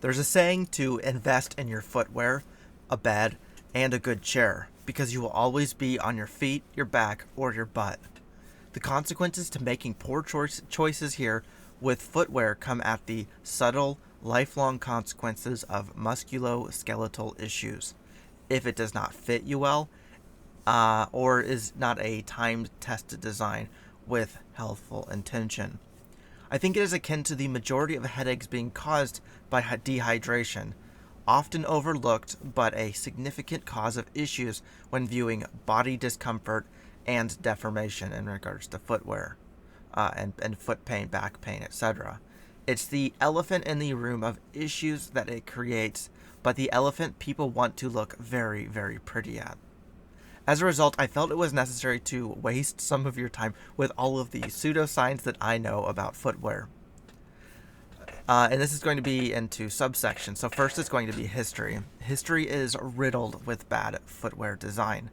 There's a saying to invest in your footwear, a bed, and a good chair, because you will always be on your feet, your back, or your butt. The consequences to making poor choices here with footwear come at the subtle, lifelong consequences of musculoskeletal issues. If it does not fit you well, or is not a timed, tested design with healthful intention. I think it is akin to the majority of headaches being caused by dehydration, often overlooked but a significant cause of issues when viewing body discomfort and deformation in regards to footwear, and foot pain, back pain, etc. It's the elephant in the room of issues that it creates, but the elephant people want to look very, very pretty at. As a result, I felt it was necessary to waste some of your time with all of the pseudoscience that I know about footwear. And this is going to be into subsections. So first it's going to be history. History is riddled with bad footwear design.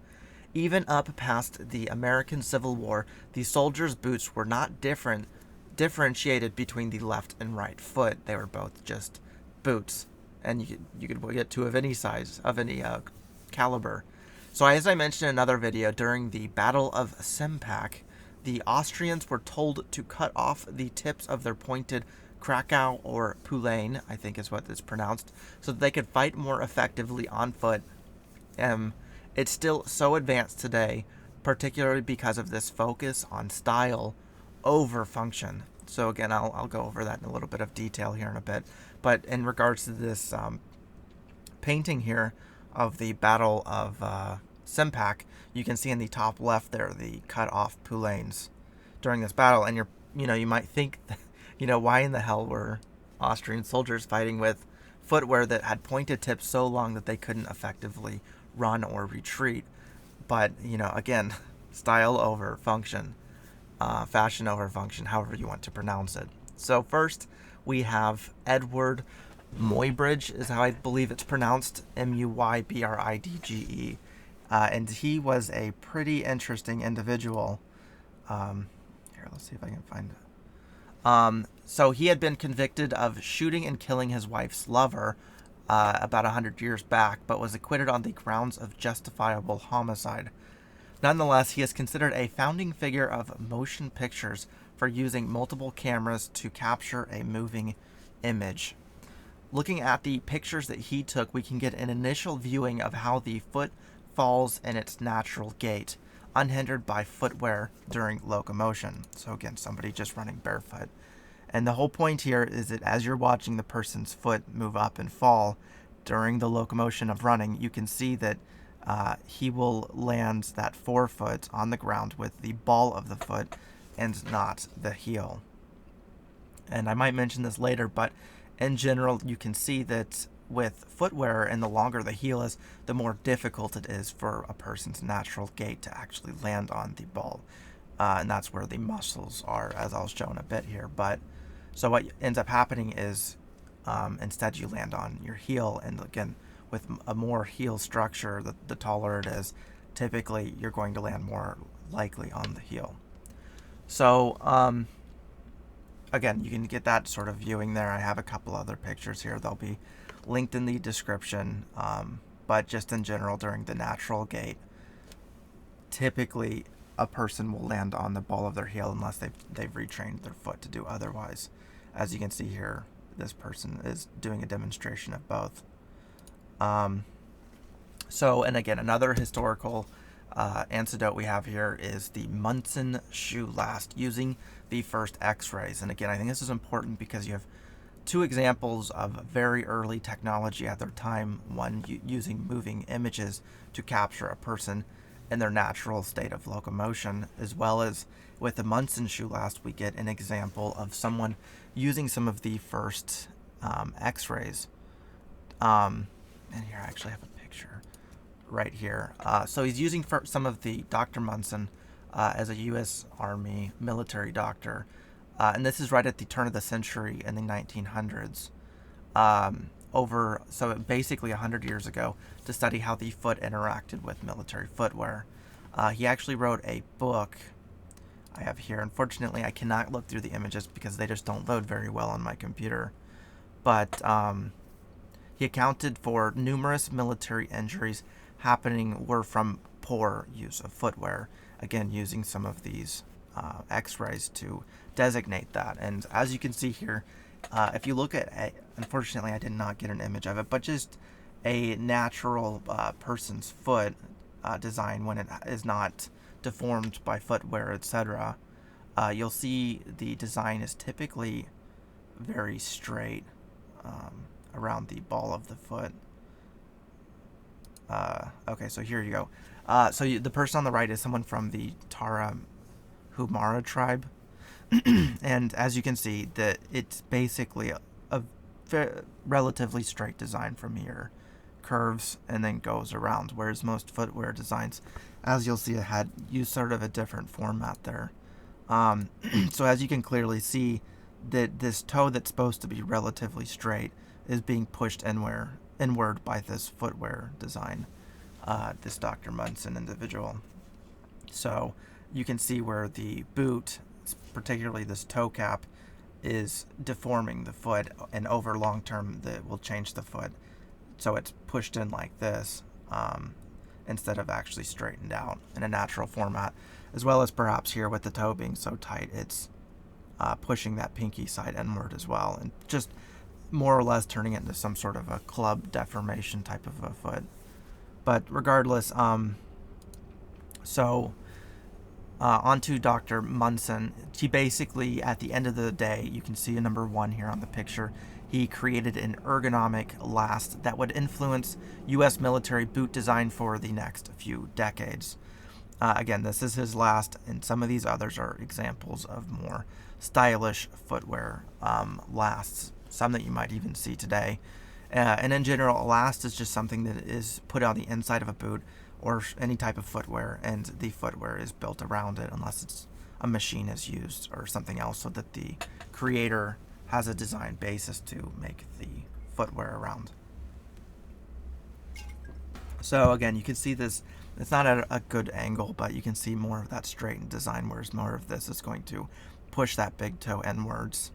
Even up past the American Civil War, the soldiers' boots were not differentiated between the left and right foot. They were both just boots, and you could get two of any size, of any caliber. So as I mentioned in another video, during the Battle of Sempak, the Austrians were told to cut off the tips of their pointed Krakow or Poulain, I think is what it's pronounced, so that they could fight more effectively on foot. It's still so advanced today, particularly because of this focus on style over function. So again, I'll go over that in a little bit of detail here in a bit. But in regards to this painting here of the Battle of Sempak, you can see in the top left there the cut off Poulains during this battle, and you might think, why in the hell were Austrian soldiers fighting with footwear that had pointed tips so long that they couldn't effectively run or retreat? But again, style over function, fashion over function, however you want to pronounce it. So first we have Edward Muybridge is how I believe it's pronounced, Muybridge, and he was a pretty interesting individual. Here, let's see if I can find it. So he had been convicted of shooting and killing his wife's lover about 100 years back, but was acquitted on the grounds of justifiable homicide. Nonetheless, he is considered a founding figure of motion pictures for using multiple cameras to capture a moving image. Looking at the pictures that he took, we can get an initial viewing of how the foot falls in its natural gait, unhindered by footwear during locomotion. So again, somebody just running barefoot. And the whole point here is that as you're watching the person's foot move up and fall during the locomotion of running, you can see that he will land that forefoot on the ground with the ball of the foot and not the heel. And I might mention this later, but in general, you can see that with footwear, and the longer the heel is, the more difficult it is for a person's natural gait to actually land on the ball. And that's where the muscles are, as I'll show in a bit here. But so what ends up happening is instead you land on your heel, and again, with a more heel structure, the taller it is, typically you're going to land more likely on the heel. So again, you can get that sort of viewing there. I have a couple other pictures here. They'll be linked in the description. But just in general, during the natural gait, typically a person will land on the ball of their heel unless they've retrained their foot to do otherwise. As you can see here, this person is doing a demonstration of both. So, and again, another historical antidote we have here is the Munson shoe last, using the first x-rays. And again, I think this is important because you have two examples of very early technology at their time, one using moving images to capture a person in their natural state of locomotion, as well as with the Munson shoe last, we get an example of someone using some of the first x-rays. And here I actually have a picture right here. So he's using some of the Dr. Munson as a U.S. Army military doctor. And this is right at the turn of the century in the 1900s. So basically 100 years ago, to study how the foot interacted with military footwear. He actually wrote a book I have here. Unfortunately, I cannot look through the images because they just don't load very well on my computer. But He accounted for numerous military injuries happening were from poor use of footwear. Again, using some of these x-rays to designate that. And as you can see here, if you look at, unfortunately I did not get an image of it, but just a natural person's foot design when it is not deformed by footwear, etc., you'll see the design is typically very straight around the ball of the foot. Okay, so here you go. The person on the right is someone from the Tarahumara tribe. And as you can see, that it's basically a relatively straight design from here. Curves and then goes around, whereas most footwear designs, as you'll see, had use sort of a different format there. So as you can clearly see, that this toe that's supposed to be relatively straight is being pushed inward by this footwear design, this Dr. Munson individual. So you can see where the boot, particularly this toe cap, is deforming the foot, and over long term that will change the foot. So it's pushed in like this instead of actually straightened out in a natural format, as well as perhaps here with the toe being so tight, it's pushing that pinky side inward as well, and just more or less turning it into some sort of a club deformation type of a foot. But regardless, onto Dr. Munson. He basically, at the end of the day, you can see a number 1 here on the picture, he created an ergonomic last that would influence U.S. military boot design for the next few decades. Again, this is his last, and some of these others are examples of more stylish footwear lasts, some that you might even see today. And in general, a last is just something that is put on the inside of a boot or any type of footwear, and the footwear is built around it unless it's a machine is used or something else, so that the creator has a design basis to make the footwear around. So again, you can see this, it's not at a good angle, but you can see more of that straightened design, whereas more of this is going to push that big toe inwards.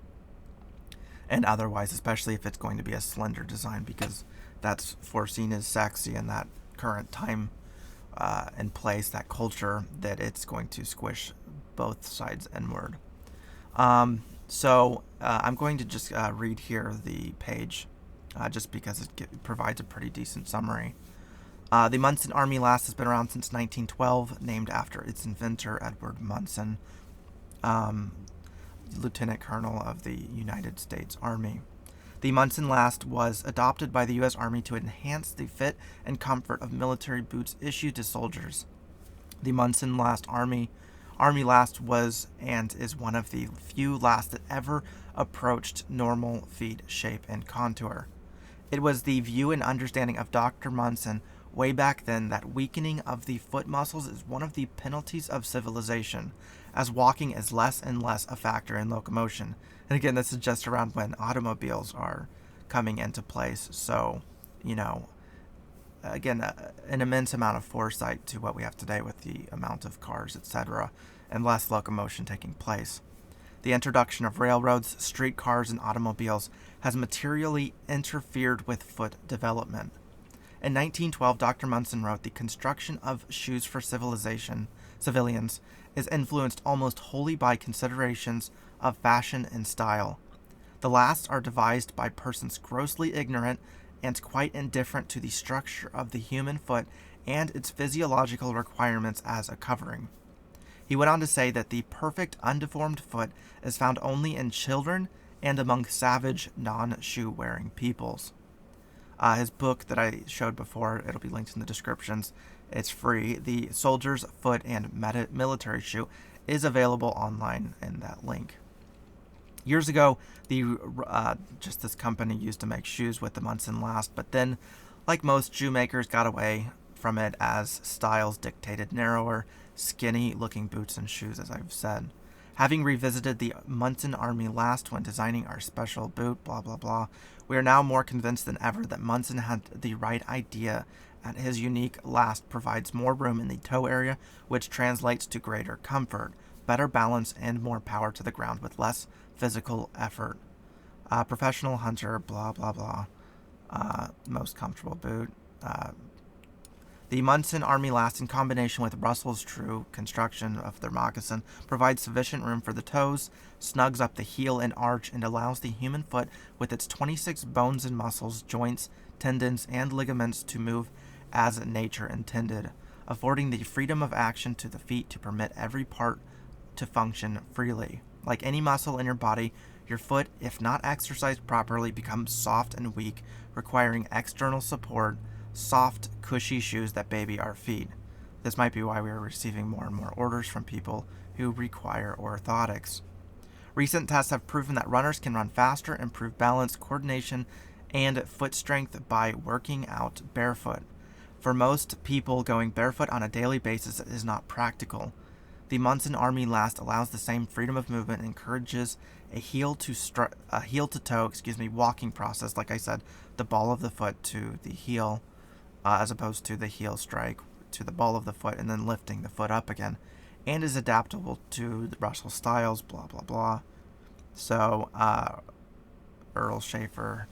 And otherwise, especially if it's going to be a slender design, because that's foreseen as sexy in that current time and place, that culture, that it's going to squish both sides inward. I'm going to just read here the page, just because it provides a pretty decent summary. The Munson Army Last has been around since 1912, named after its inventor, Edward Munson, Lieutenant Colonel of the United States Army. The Munson Last was adopted by the U.S. Army to enhance the fit and comfort of military boots issued to soldiers. The Munson Last Army Last was and is one of the few lasts that ever approached normal feet shape and contour. It was the view and understanding of Dr. Munson way back then that weakening of the foot muscles is one of the penalties of civilization, as walking is less and less a factor in locomotion. And again, this is just around when automobiles are coming into place. So, again, an immense amount of foresight to what we have today with the amount of cars, etc., and less locomotion taking place. The introduction of railroads, streetcars, and automobiles has materially interfered with foot development. In 1912, Dr. Munson wrote, "The construction of shoes for civilians is influenced almost wholly by considerations of fashion and style. The last are devised by persons grossly ignorant and quite indifferent to the structure of the human foot and its physiological requirements as a covering." He went on to say that the perfect undeformed foot is found only in children and among savage, non-shoe-wearing peoples. His book that I showed before, it'll be linked in the descriptions. It's free. The Soldier's Foot and Military Shoe is available online in that link. Years ago, this company used to make shoes with the Munson Last, but then, like most shoemakers, got away from it as styles dictated narrower, skinny-looking boots and shoes, as I've said. Having revisited the Munson Army Last when designing our special boot, blah, blah, blah, we are now more convinced than ever that Munson had the right idea, and his unique last provides more room in the toe area, which translates to greater comfort, better balance, and more power to the ground with less physical effort. Professional hunter, blah, blah, blah. most comfortable boot. The Munson Army Last, in combination with Russell's true construction of their moccasin, provides sufficient room for the toes, snugs up the heel and arch, and allows the human foot, with its 26 bones and muscles, joints, tendons, and ligaments, to move as nature intended, affording the freedom of action to the feet to permit every part to function freely. Like any muscle in your body, your foot, if not exercised properly, becomes soft and weak, requiring external support. Soft, cushy shoes that baby our feet. This might be why we are receiving more and more orders from people who require orthotics. Recent tests have proven that runners can run faster, improve balance, coordination, and foot strength by working out barefoot. For most people, going barefoot on a daily basis is not practical. The Munson Army Last allows the same freedom of movement and encourages a heel to toe walking process. Like I said, the ball of the foot to the heel, as opposed to the heel strike to the ball of the foot and then lifting the foot up again, and is adaptable to the Russell styles, blah, blah, blah. So, Earl Schaefer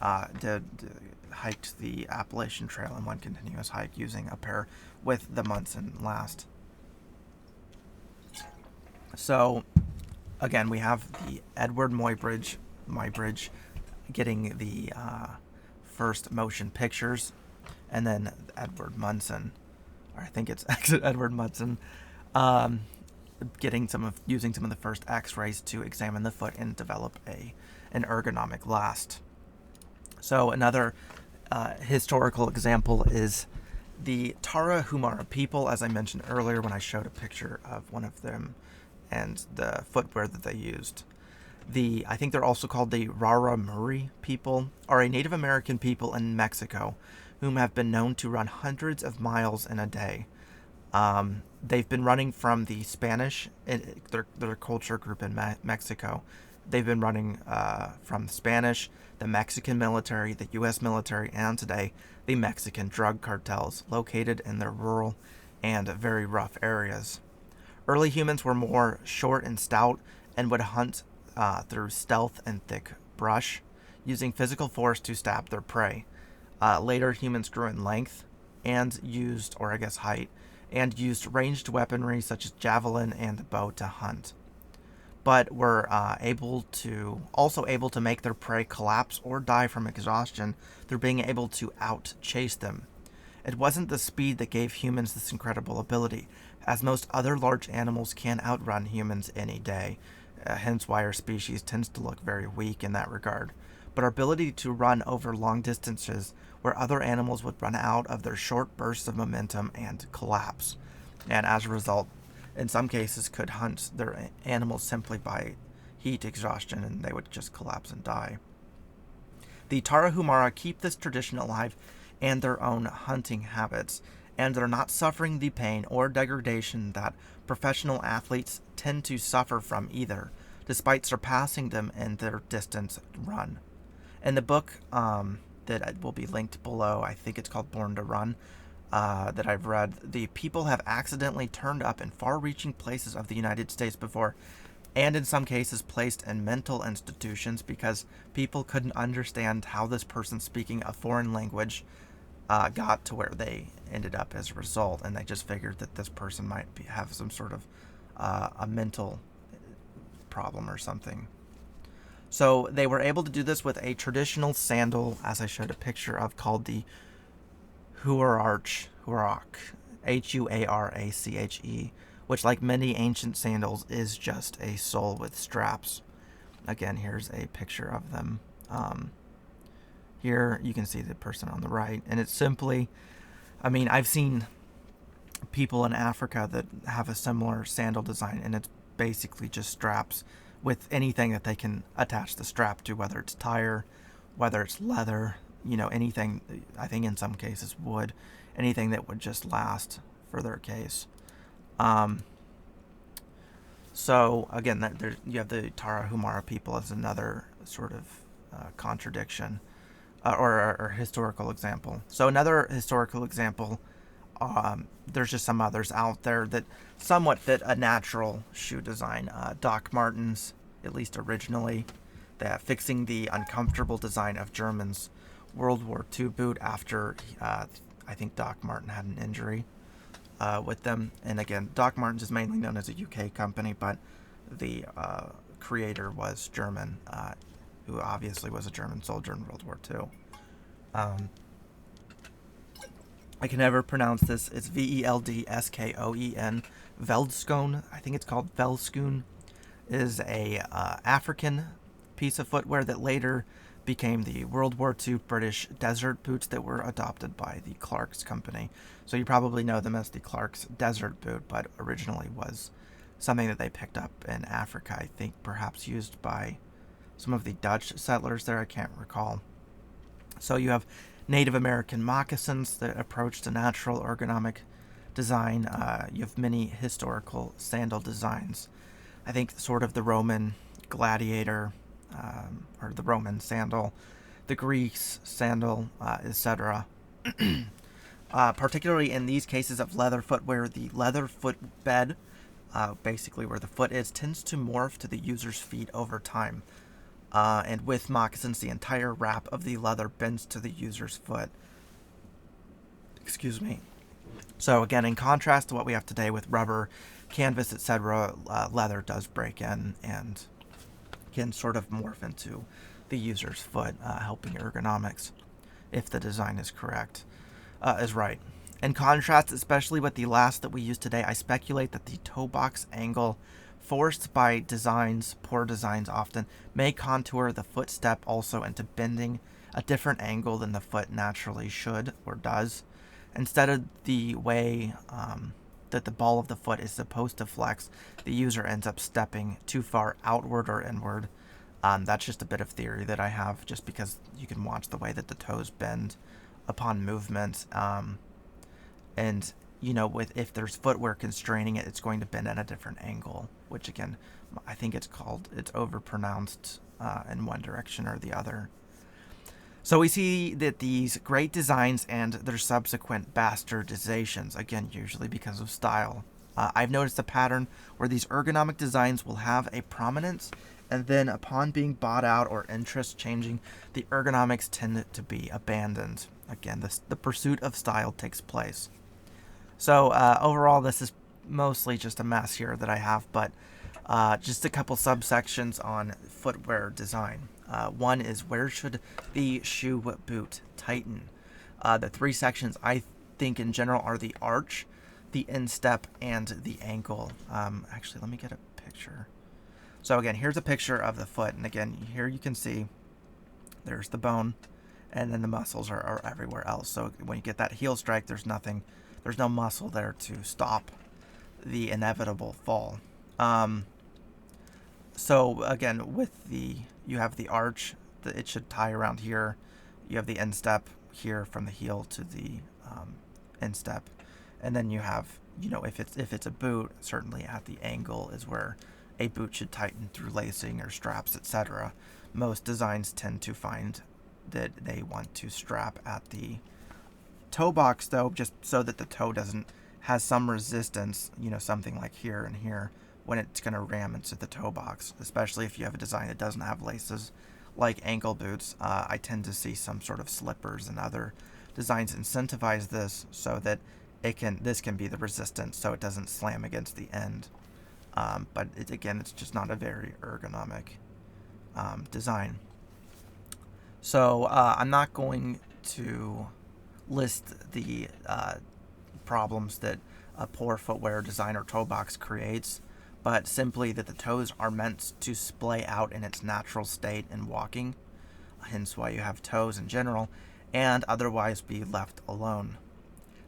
hiked the Appalachian Trail in one continuous hike using a pair with the Munson Last. So, again, we have the Edward Muybridge getting the first motion pictures, and then Edward Munson, or I think it's Edward Munson, using some of the first X-rays to examine the foot and develop an ergonomic last. So another historical example is the Tarahumara people, as I mentioned earlier when I showed a picture of one of them and the footwear that they used. I think they're also called the Raramuri people, are a Native American people in Mexico whom have been known to run hundreds of miles in a day. They've been running from the Spanish, their culture group in Mexico. They've been running from the Spanish, the Mexican military, the U.S. military, and today the Mexican drug cartels located in their rural and very rough areas. Early humans were more short and stout and would hunt through stealth and thick brush, using physical force to stab their prey. Later, humans grew in length and height, and used ranged weaponry such as javelin and bow to hunt, but were able to make their prey collapse or die from exhaustion through being able to out-chase them. It wasn't the speed that gave humans this incredible ability, as most other large animals can outrun humans any day, hence why our species tends to look very weak in that regard. But our ability to run over long distances where other animals would run out of their short bursts of momentum and collapse, and as a result, in some cases could hunt their animals simply by heat exhaustion, and they would just collapse and die. The Tarahumara keep this tradition alive and their own hunting habits, and they're not suffering the pain or degradation that professional athletes tend to suffer from either, despite surpassing them in their distance run. In the book that will be linked below, I think it's called Born to Run, that I've read, the people have accidentally turned up in far-reaching places of the United States before, and in some cases placed in mental institutions because people couldn't understand how this person speaking a foreign language got to where they ended up as a result, and they just figured that this person might have some sort of a mental problem or something. So they were able to do this with a traditional sandal, as I showed a picture of, called the Huarache, Huarache, which, like many ancient sandals, is just a sole with straps. Again, here's a picture of them. Here you can see the person on the right, and it's simply, I've seen people in Africa that have a similar sandal design, and it's basically just straps with anything that they can attach the strap to, whether it's tire, whether it's leather, anything. I think in some cases wood, anything that would just last for their case. So again, you have the Tarahumara people as another sort of contradiction, or historical example. So another historical example, there's just some others out there that somewhat fit a natural shoe design. Doc Martens, at least originally, that fixing the uncomfortable design of Germans World War II boot after I think Doc Martin had an injury with them. And again, Doc Martens is mainly known as a UK company, but the creator was German, who obviously was a German soldier in World War II. I can never pronounce this. It's Veldskoen. Veldskone, I think it's called Veldskoen, is a African piece of footwear that later became the World War II British desert boots that were adopted by the Clark's company. So you probably know them as the Clark's desert boot, but originally was something that they picked up in Africa. I think perhaps used by some of the Dutch settlers there. I can't recall. So you have Native American moccasins that approached a natural ergonomic design. You have many historical sandal designs. I think sort of the Roman gladiator, or the Roman sandal, the Greeks sandal, etc. Particularly in these cases of leather footwear, the leather footbed, basically where the foot is, tends to morph to the user's feet over time. And with moccasins, the entire wrap of the leather bends to the user's foot. Excuse me. So again, in contrast to what we have today with rubber, canvas, etc., leather does break in and can sort of morph into the user's foot, helping ergonomics, if the design is correct, is right. In contrast, especially with the last that we use today, I speculate that the toe box angle, forced by designs, poor designs often, may contour the footstep also into bending a different angle than the foot naturally should or does. Instead of the way that the ball of the foot is supposed to flex, the user ends up stepping too far outward or inward. That's just a bit of theory that I have, just because you can watch the way that the toes bend upon movement. And if there's footwear constraining it, it's going to bend at a different angle, which again, I think it's overpronounced in one direction or the other. So we see that these great designs and their subsequent bastardizations, again, usually because of style. I've noticed a pattern where these ergonomic designs will have a prominence, and then upon being bought out or interest changing, the ergonomics tend to be abandoned. Again, the pursuit of style takes place. So overall, this is mostly just a mess here that I have, but just a couple subsections on footwear design. One is, where should the shoe boot tighten? The three sections I think in general are the arch, the instep, and the ankle. Actually, let me get a picture. So again, here's a picture of the foot, and again, here you can see there's the bone, and then the muscles are everywhere else. So when you get that heel strike, there's no muscle there to stop the inevitable fall. So again, you have the arch, it should tie around here. You have the instep here from the heel to the instep, and then you have, if it's a boot, certainly at the ankle is where a boot should tighten through lacing or straps, etc. Most designs tend to find that they want to strap at the toe box, though, just so that the toe has some resistance, something like here and here, when it's going to ram into the toe box, especially if you have a design that doesn't have laces, like ankle boots. I tend to see some sort of slippers and other designs incentivize this so that this can be the resistance, so it doesn't slam against the end. But it's just not a very ergonomic design. So I'm not going to list the problems that a poor footwear design or toe box creates, but simply that the toes are meant to splay out in its natural state in walking, hence why you have toes in general, and otherwise be left alone.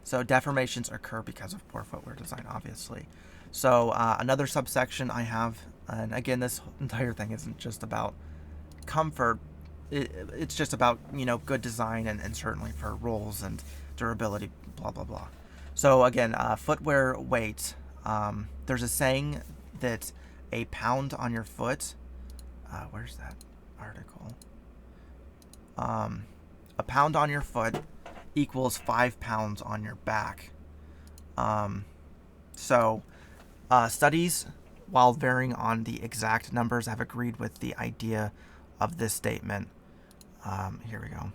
So deformations occur because of poor footwear design, obviously. So another subsection I have, and again, this entire thing isn't just about comfort, it's just about, good design and certainly for rolls and durability, blah, blah, blah. So again, footwear weight. There's a saying that a pound on your foot, where's that article? A pound on your foot equals 5 pounds on your back. Studies, while varying on the exact numbers, have agreed with the idea of this statement. Here we go.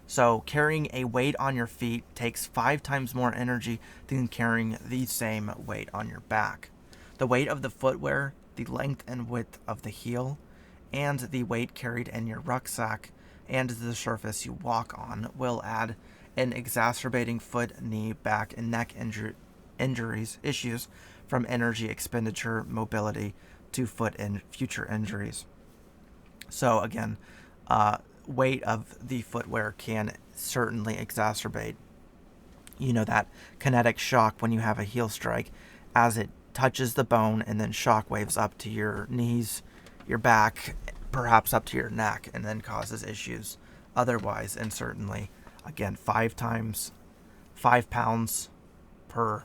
So carrying a weight on your feet takes 5 times more energy than carrying the same weight on your back. The weight of the footwear, the length and width of the heel, and the weight carried in your rucksack and the surface you walk on will add in exacerbating foot, knee, back, and neck injuries issues from energy expenditure, mobility, to foot and future injuries. So again, weight of the footwear can certainly exacerbate, that kinetic shock when you have a heel strike as it touches the bone and then shock waves up to your knees, your back, perhaps up to your neck, and then causes issues otherwise. And certainly, again, 5 pounds per,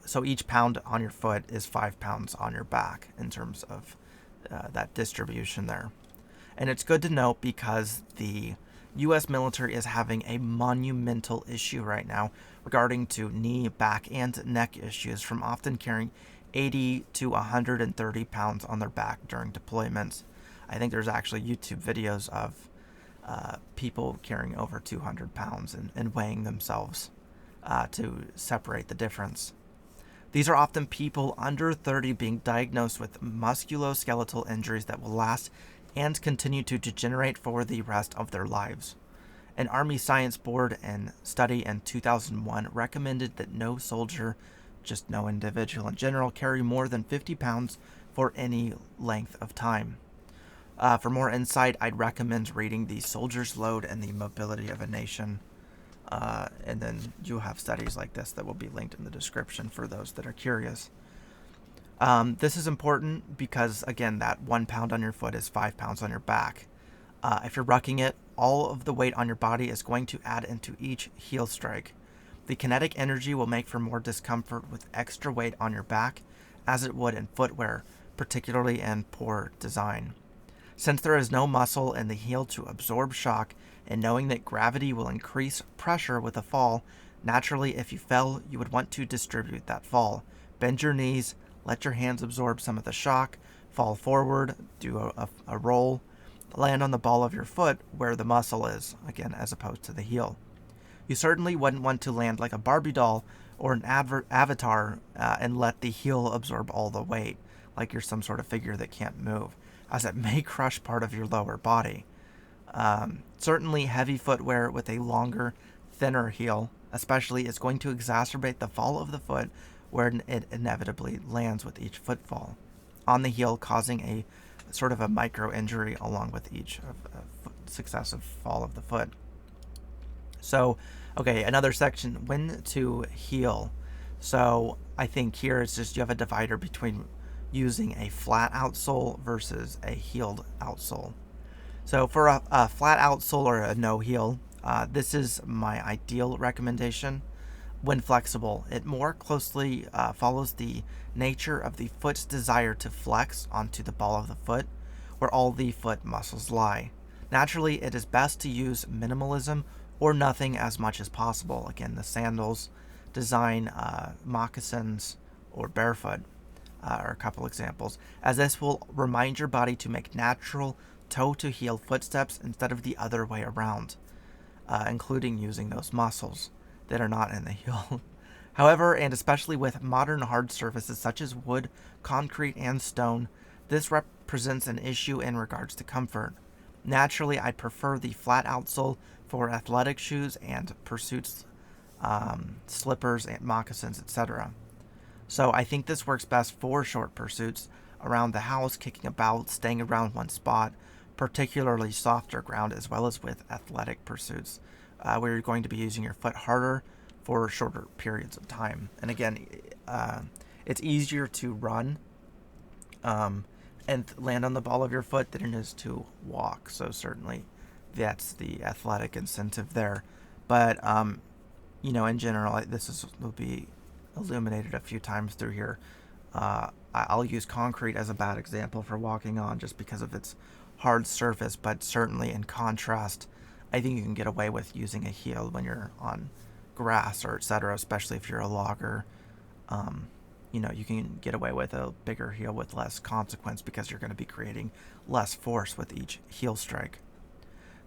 so each pound on your foot is 5 pounds on your back in terms of that distribution there. And it's good to note because the U.S. military is having a monumental issue right now regarding to knee, back, and neck issues from often carrying 80 to 130 pounds on their back during deployments. I think there's actually YouTube videos of people carrying over 200 pounds and weighing themselves to separate the difference. These are often people under 30 being diagnosed with musculoskeletal injuries that will last and continue to degenerate for the rest of their lives. An Army Science Board and study in 2001 recommended that no soldier, just no individual in general, carry more than 50 pounds for any length of time. For more insight, I'd recommend reading The Soldier's Load and the Mobility of a Nation. And then you'll have studies like this that will be linked in the description for those that are curious. This is important because, again, that 1 pound on your foot is 5 pounds on your back. If you're rucking it, all of the weight on your body is going to add into each heel strike. The kinetic energy will make for more discomfort with extra weight on your back, as it would in footwear, particularly in poor design. Since there is no muscle in the heel to absorb shock, and knowing that gravity will increase pressure with a fall, naturally if you fell, you would want to distribute that fall. Bend your knees, let your hands absorb some of the shock, fall forward, do a roll, land on the ball of your foot where the muscle is, again, as opposed to the heel. You certainly wouldn't want to land like a Barbie doll or an avatar and let the heel absorb all the weight, like you're some sort of figure that can't move, as it may crush part of your lower body. Certainly heavy footwear with a longer, thinner heel, especially, is going to exacerbate the fall of the foot where it inevitably lands with each footfall on the heel, causing a sort of a micro injury along with each successive fall of the foot. So, okay, another section, when to heel. So I think here it's just you have a divider between using a flat outsole versus a heeled outsole. So for a flat outsole or a no heel, this is my ideal recommendation. When flexible, it more closely follows the nature of the foot's desire to flex onto the ball of the foot, where all the foot muscles lie. Naturally, it is best to use minimalism or nothing as much as possible. Again, the sandals design, moccasins, or barefoot are a couple examples, as this will remind your body to make natural toe-to-heel footsteps instead of the other way around, including using those muscles that are not in the heel. However, and especially with modern hard surfaces such as wood, concrete, and stone, this represents an issue in regards to comfort. Naturally, I prefer the flat outsole for athletic shoes and pursuits, slippers, and moccasins, etc. So I think this works best for short pursuits around the house, kicking about, staying around one spot, particularly softer ground, as well as with athletic pursuits, where you're going to be using your foot harder for shorter periods of time. And again, it's easier to run and land on the ball of your foot than it is to walk. So certainly that's the athletic incentive there. But, in general, will be illuminated a few times through here. I'll use concrete as a bad example for walking on just because of its hard surface, but certainly in contrast, I think you can get away with using a heel when you're on grass or etc., especially if you're a logger. You can get away with a bigger heel with less consequence because you're going to be creating less force with each heel strike.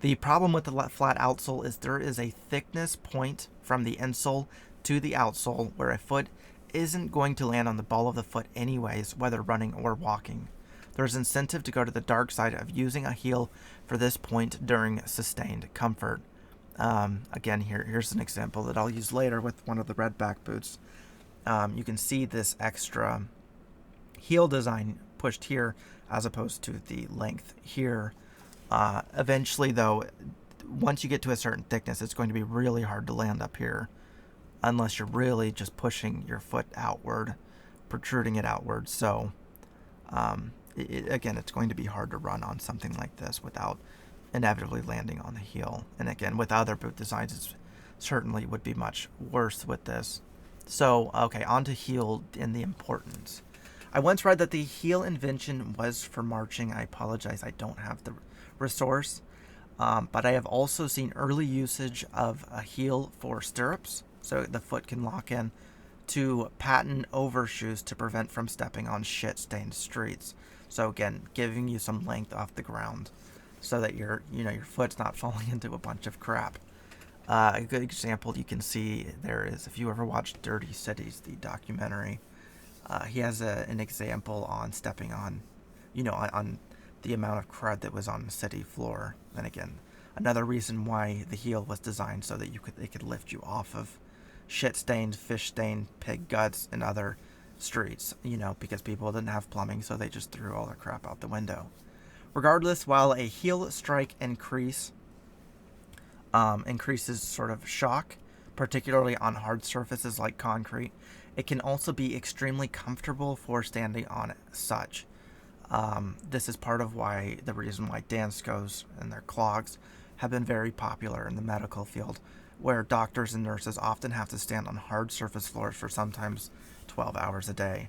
The problem with the flat outsole is there is a thickness point from the insole to the outsole where a foot isn't going to land on the ball of the foot anyways, whether running or walking. There's incentive to go to the dark side of using a heel for this point during sustained comfort. Again, here's an example that I'll use later with one of the red back boots. You can see this extra heel design pushed here as opposed to the length here. Eventually, though, once you get to a certain thickness, it's going to be really hard to land up here unless you're really just pushing your foot outward, protruding it outward. So, again, it's going to be hard to run on something like this without inevitably landing on the heel. And again, with other boot designs, it certainly would be much worse with this. So, okay, on to heel and the importance. I once read that the heel invention was for marching. I apologize, I don't have the resource. But I have also seen early usage of a heel for stirrups, so the foot can lock in, to patent overshoes to prevent from stepping on shit-stained streets. So again, giving you some length off the ground so that your foot's not falling into a bunch of crap. A good example you can see there is, if you ever watched Dirty Cities, the documentary, he has an example on stepping on, on the amount of crud that was on the city floor. And again, another reason why the heel was designed so that it could lift you off of shit-stained, fish-stained, pig guts and other streets, because people didn't have plumbing, so they just threw all their crap out the window. Regardless, while a heel strike increases sort of shock, particularly on hard surfaces like concrete, it can also be extremely comfortable for standing on such. This is part of the reason why Danskos and their clogs have been very popular in the medical field, where doctors and nurses often have to stand on hard surface floors for sometimes 12 hours a day.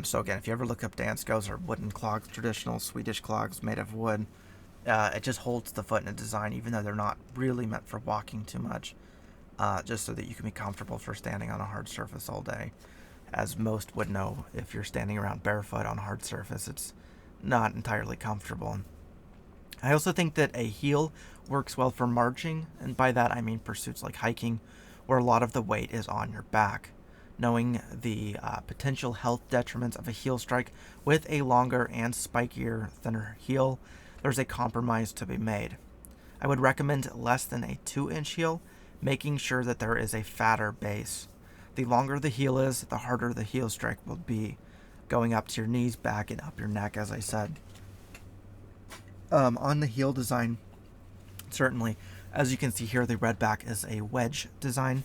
So again, if you ever look up Danskos or wooden clogs, traditional Swedish clogs made of wood, it just holds the foot in a design, even though they're not really meant for walking too much, just so that you can be comfortable for standing on a hard surface all day. As most would know, if you're standing around barefoot on a hard surface, it's not entirely comfortable. I also think that a heel works well for marching, and by that I mean pursuits like hiking, where a lot of the weight is on your back. Knowing the potential health detriments of a heel strike with a longer and spikier, thinner heel, there's a compromise to be made. I would recommend less than a 2-inch heel, making sure that there is a fatter base. The longer the heel is, the harder the heel strike will be, going up to your knees, back, and up your neck, as I said. On the heel design, certainly, as you can see here, the red back is a wedge design,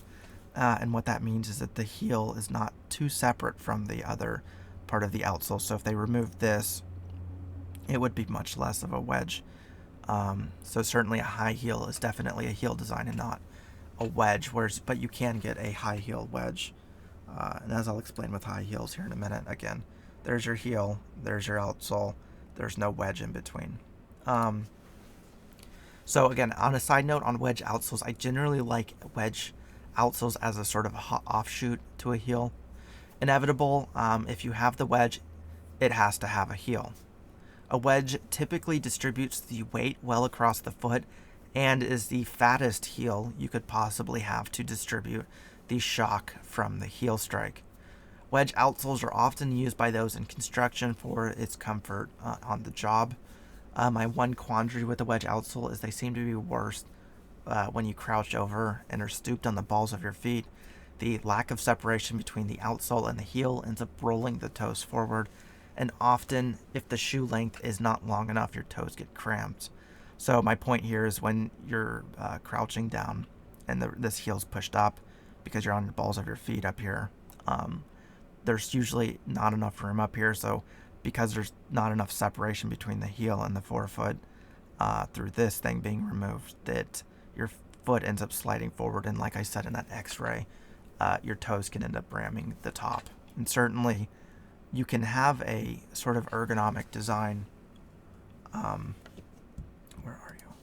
and what that means is that the heel is not too separate from the other part of the outsole. So if they remove this, it would be much less of a wedge. So certainly a high heel is definitely a heel design and not a wedge, but you can get a high heel wedge. And as I'll explain with high heels here in a minute, again, there's your heel, there's your outsole, there's no wedge in between. So again, on a side note on wedge outsoles, I generally like wedge outsoles as a sort of offshoot to a heel. Inevitable, if you have the wedge, it has to have a heel. A wedge typically distributes the weight well across the foot and is the fattest heel you could possibly have to distribute the shock from the heel strike. Wedge outsoles are often used by those in construction for its comfort on the job. My one quandary with the wedge outsole is they seem to be worse when you crouch over and are stooped on the balls of your feet. The lack of separation between the outsole and the heel ends up rolling the toes forward, and often, if the shoe length is not long enough, your toes get cramped. So my point here is when you're crouching down and this heel's pushed up because you're on the balls of your feet up here, there's usually not enough room up here. So because there's not enough separation between the heel and the forefoot through this thing being removed, that your foot ends up sliding forward. And like I said in that x-ray, your toes can end up ramming the top. And certainly you can have a sort of ergonomic design. Where are you?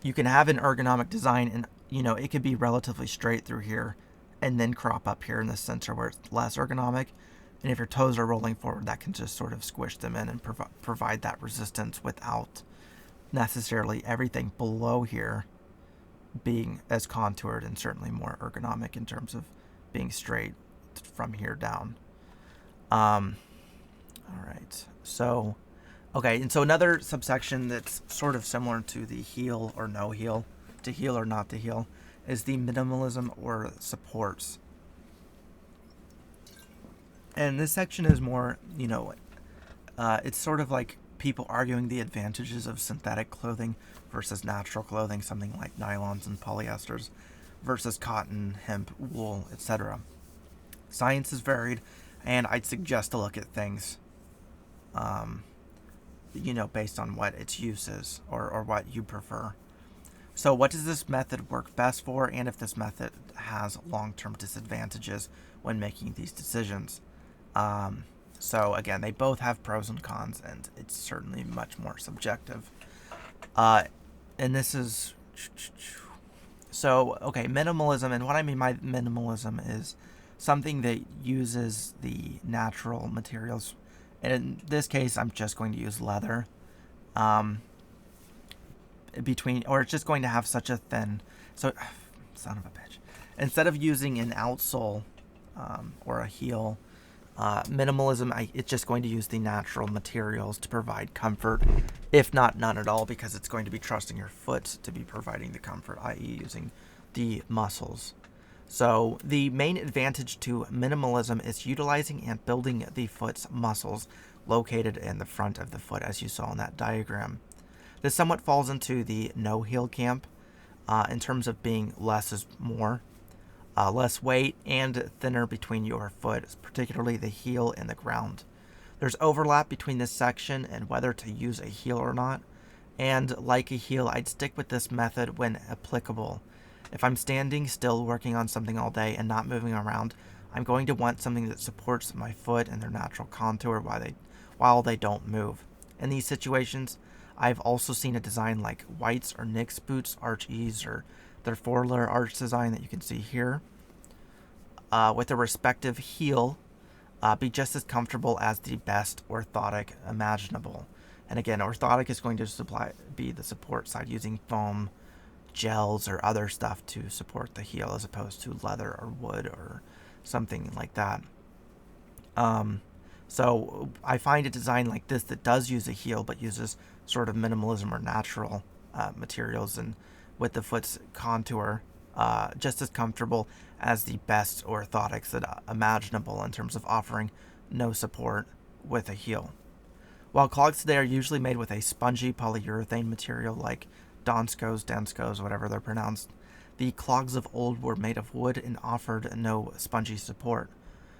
You can have an ergonomic design, and it could be relatively straight through here and then crop up here in the center where it's less ergonomic. And if your toes are rolling forward, that can just sort of squish them in and provide that resistance without necessarily everything below here being as contoured and certainly more ergonomic in terms of being straight from here down. All right. So, okay, and so another subsection that's sort of similar to the heel or no heel, to heel or not to heel, is the minimalism or supports. And this section is more, it's sort of like people arguing the advantages of synthetic clothing versus natural clothing, something like nylons and polyesters, versus cotton, hemp, wool, etc. Science is varied, and I'd suggest to look at things, based on what its use is or what you prefer. So what does this method work best for, and if this method has long-term disadvantages when making these decisions? So again, they both have pros and cons, and it's certainly much more subjective. And this is... So, okay, minimalism, and what I mean by minimalism is something that uses the natural materials. And in this case, I'm just going to use leather. It's just going to have such a thin... So, son of a bitch. Instead of using an outsole or a heel, minimalism, it's just going to use the natural materials to provide comfort, if not none at all, because it's going to be trusting your foot to be providing the comfort, i.e. using the muscles. So the main advantage to minimalism is utilizing and building the foot's muscles located in the front of the foot, as you saw in that diagram. This somewhat falls into the no-heel camp in terms of being less is more. Less weight and thinner between your foot, particularly the heel and the ground. There's overlap between this section and whether to use a heel or not, and like a heel, I'd stick with this method when applicable. If I'm standing still working on something all day and not moving around, I'm going to want something that supports my foot and their natural contour while they don't move. In these situations, I've also seen a design like White's or Nick's boots, Arch Ease, or their four-letter arch design that you can see here, with a respective heel, be just as comfortable as the best orthotic imaginable. And again, orthotic is going to be the support side, using foam, gels, or other stuff to support the heel, as opposed to leather or wood or something like that. So I find a design like this that does use a heel but uses sort of minimalism or natural materials and with the foot's contour just as comfortable as the best orthotics that imaginable in terms of offering no support with a heel. While clogs today are usually made with a spongy polyurethane material like Danskos, whatever they're pronounced, the clogs of old were made of wood and offered no spongy support.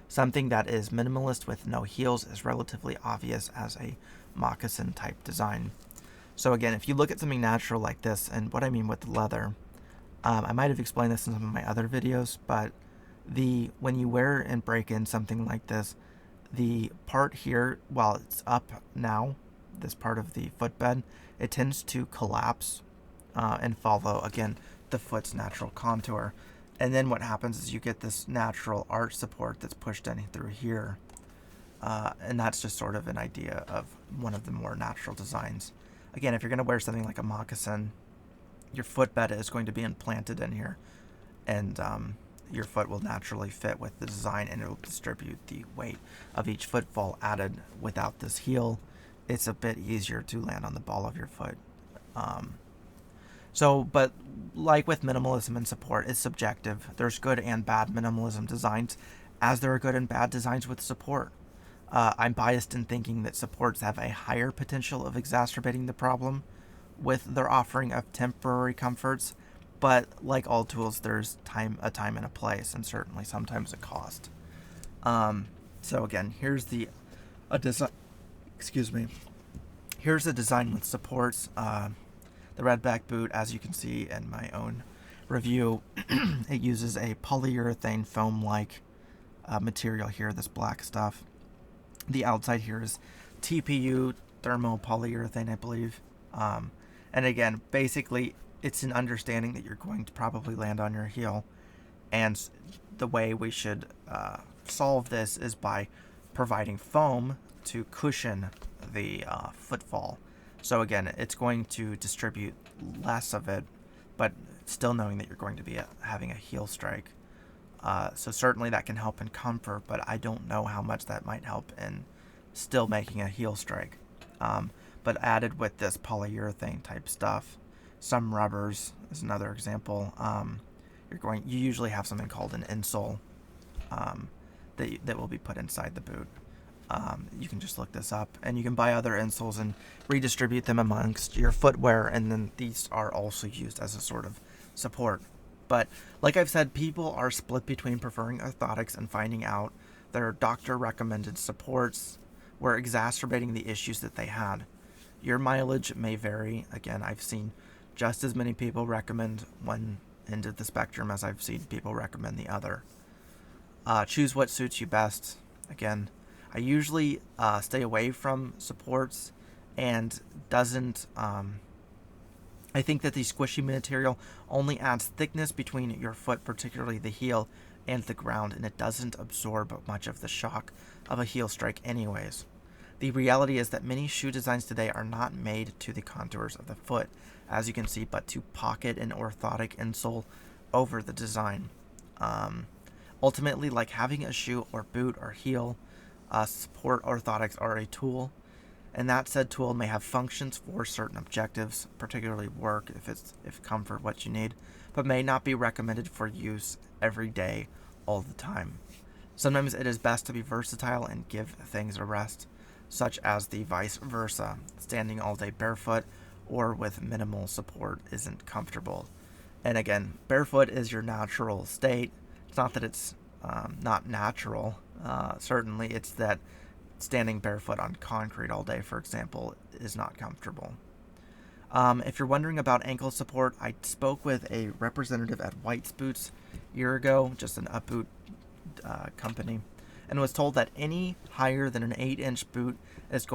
Something that is minimalist with no heels is relatively obvious as a moccasin type design. So again, if you look at something natural like this, and what I mean with leather, I might have explained this in some of my other videos, but when you wear and break in something like this, the part here, while it's up now, this part of the footbed, it tends to collapse and follow, again, the foot's natural contour. And then what happens is you get this natural arch support that's pushed in through here. And that's just sort of an idea of one of the more natural designs. Again, if you're going to wear something like a moccasin, your footbed is going to be implanted in here. And your foot will naturally fit with the design, and it will distribute the weight of each footfall added. Without this heel, it's a bit easier to land on the ball of your foot. But like with minimalism and support, it's subjective. There's good and bad minimalism designs, as there are good and bad designs with support. I'm biased in thinking that supports have a higher potential of exacerbating the problem with their offering of temporary comforts, but like all tools, there's a time and a place, and certainly sometimes a cost. So again, here's a design. Excuse me. Here's a design with supports. The Redback boot, as you can see in my own review, it uses a polyurethane foam-like material here, this black stuff. The outside here is TPU, thermopolyurethane, I believe. And again, basically, it's an understanding that you're going to probably land on your heel. And the way we should solve this is by providing foam to cushion the footfall. So again, it's going to distribute less of it, but still knowing that you're going to be having a heel strike. So certainly that can help in comfort, but I don't know how much that might help in still making a heel strike. But added with this polyurethane type stuff, some rubbers is another example. You usually have something called an insole that will be put inside the boot. You can just look this up, and you can buy other insoles and redistribute them amongst your footwear, and then these are also used as a sort of support. But like I've said, people are split between preferring orthotics and finding out their doctor recommended supports were exacerbating the issues that they had. Your mileage may vary. Again, I've seen just as many people recommend one end of the spectrum as I've seen people recommend the other. Choose what suits you best. Again, I usually stay away from supports and doesn't. I think that the squishy material only adds thickness between your foot, particularly the heel, and the ground, and it doesn't absorb much of the shock of a heel strike anyways. The reality is that many shoe designs today are not made to the contours of the foot, as you can see, but to pocket an orthotic insole over the design. Ultimately, like having a shoe or boot or heel, support orthotics are a tool, and that said tool may have functions for certain objectives, particularly work if comfort what you need, but may not be recommended for use every day, all the time. Sometimes it is best to be versatile and give things a rest, such as the vice versa. Standing all day barefoot or with minimal support isn't comfortable. And again, barefoot is your natural state. It's not that it's not natural. Certainly, it's that standing barefoot on concrete all day, for example, is not comfortable. If you're wondering about ankle support, I spoke with a representative at White's Boots a year ago, just an up boot company, and was told that any higher than an 8-inch boot is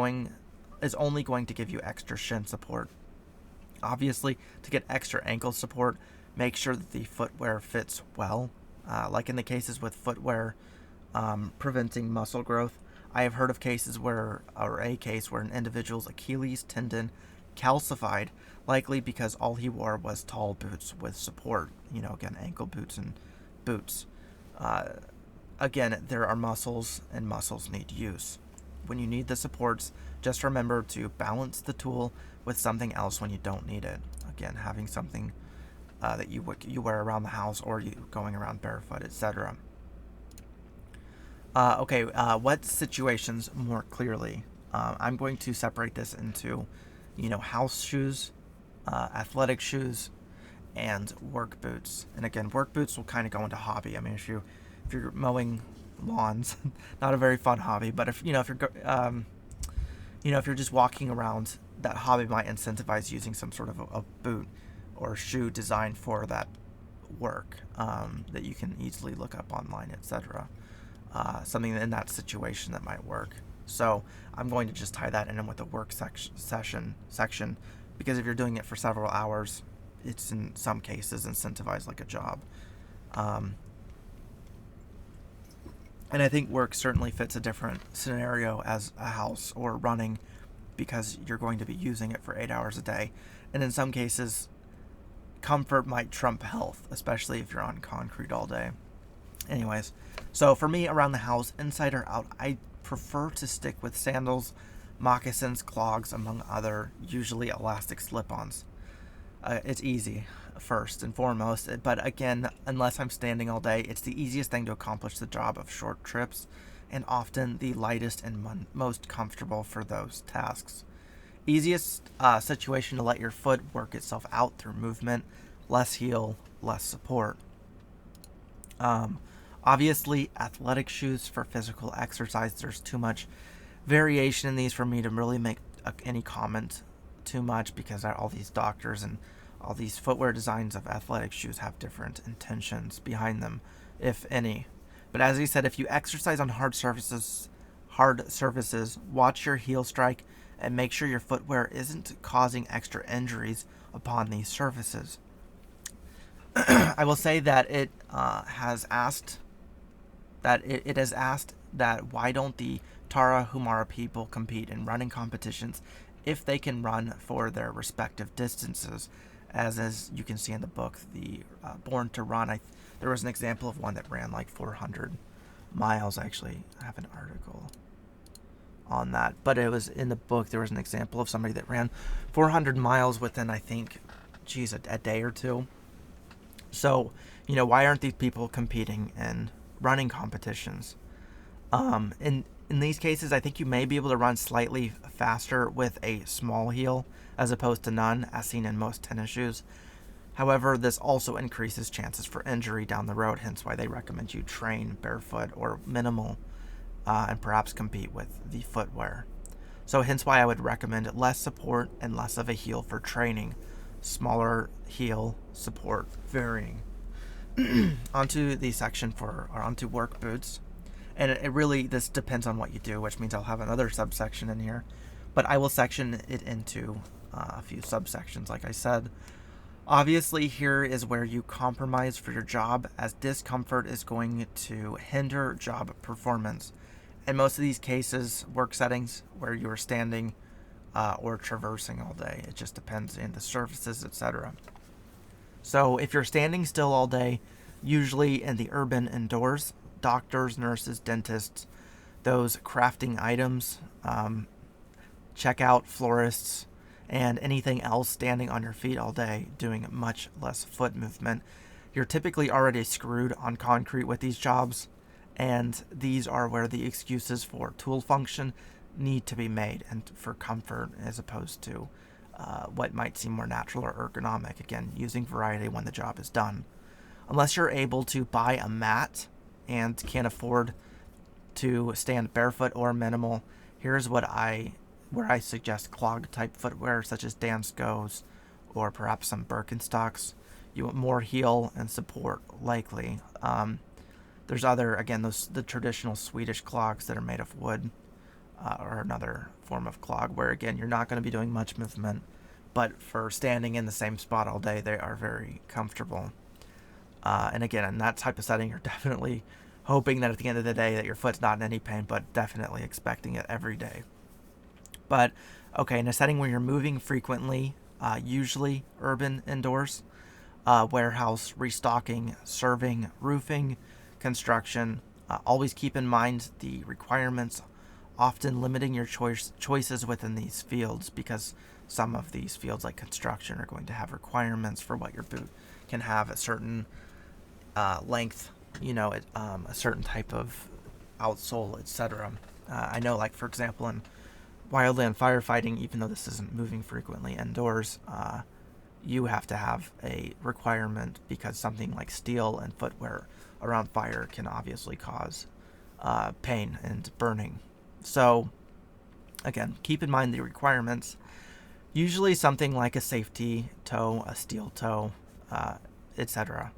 only going to give you extra shin support. Obviously, to get extra ankle support, make sure that the footwear fits well. Like in the cases with footwear preventing muscle growth, I have heard of a case where an individual's Achilles tendon calcified, likely because all he wore was tall boots with support. Again, ankle boots and boots. Again, there are muscles, and muscles need use. When you need the supports, just remember to balance the tool with something else when you don't need it. Again, having something that you wear around the house, or you going around barefoot, etc. What situations more clearly? I'm going to separate this into, house shoes, athletic shoes, and work boots. And again, work boots will kind of go into hobby. I mean, if you're mowing lawns, not a very fun hobby. But if you're just walking around, that hobby might incentivize using some sort of a boot or shoe designed for that work that you can easily look up online, etc. Something in that situation that might work. So I'm going to just tie that in with the work section, because if you're doing it for several hours, it's in some cases incentivized like a job. And I think work certainly fits a different scenario as a house or running, because you're going to be using it for 8 hours a day. And in some cases, comfort might trump health, especially if you're on concrete all day. Anyways, so for me, around the house, inside or out, I prefer to stick with sandals, moccasins, clogs, among other, usually elastic slip-ons. It's easy, first and foremost, but again, unless I'm standing all day, it's the easiest thing to accomplish the job of short trips, and often the lightest and most comfortable for those tasks. Easiest situation to let your foot work itself out through movement, less heel, less support. Obviously, athletic shoes for physical exercise, there's too much variation in these for me to really make any comment too much, because all these doctors and all these footwear designs of athletic shoes have different intentions behind them, if any. But as I said, if you exercise on hard surfaces, watch your heel strike and make sure your footwear isn't causing extra injuries upon these surfaces. I will say that it has asked that why don't the Tarahumara people compete in running competitions if they can run for their respective distances. As you can see in the book, the Born to Run, there was an example of one that ran like 400 miles. Actually, I have an article on that, but it was in the book. There was an example of somebody that ran 400 miles within, I think, a day or two. So, why aren't these people competing in running competitions? In these cases, I think you may be able to run slightly faster with a small heel as opposed to none, as seen in most tennis shoes. However, this also increases chances for injury down the road, hence why they recommend you train barefoot or minimal, and perhaps compete with the footwear. So hence why I would recommend less support and less of a heel for training, smaller heel support varying. Onto the section onto work boots. And it really, this depends on what you do, which means I'll have another subsection in here. But I will section it into a few subsections, like I said. Obviously, here is where you compromise for your job, as discomfort is going to hinder job performance. In most of these cases, work settings where you are standing or traversing all day. It just depends in the surfaces, etc. So if you're standing still all day, usually in the urban indoors, doctors, nurses, dentists, those crafting items, checkout florists, and anything else standing on your feet all day doing much less foot movement. You're typically already screwed on concrete with these jobs, and these are where the excuses for tool function need to be made and for comfort as opposed to what might seem more natural or ergonomic. Again, using variety when the job is done. Unless you're able to buy a mat and can't afford to stand barefoot or minimal, here's where I suggest clog type footwear such as Danskos or perhaps some Birkenstocks. You want more heel and support likely. There's the traditional Swedish clogs that are made of wood, or another form of clog where again you're not going to be doing much movement, but for standing in the same spot all day they are very comfortable. And again, in that type of setting, you're definitely hoping that at the end of the day that your foot's not in any pain, but definitely expecting it every day. But okay, in a setting where you're moving frequently, usually urban indoors, warehouse, restocking, serving, roofing, construction, always keep in mind the requirements, often limiting your choices within these fields, because some of these fields like construction are going to have requirements for what your boot can have a certain length, a certain type of outsole, etc. I know, like, for example, in wildland firefighting, even though this isn't moving frequently indoors, you have to have a requirement because something like steel and footwear around fire can obviously cause pain and burning. So, again, keep in mind the requirements. Usually something like a safety toe, a steel toe, etc.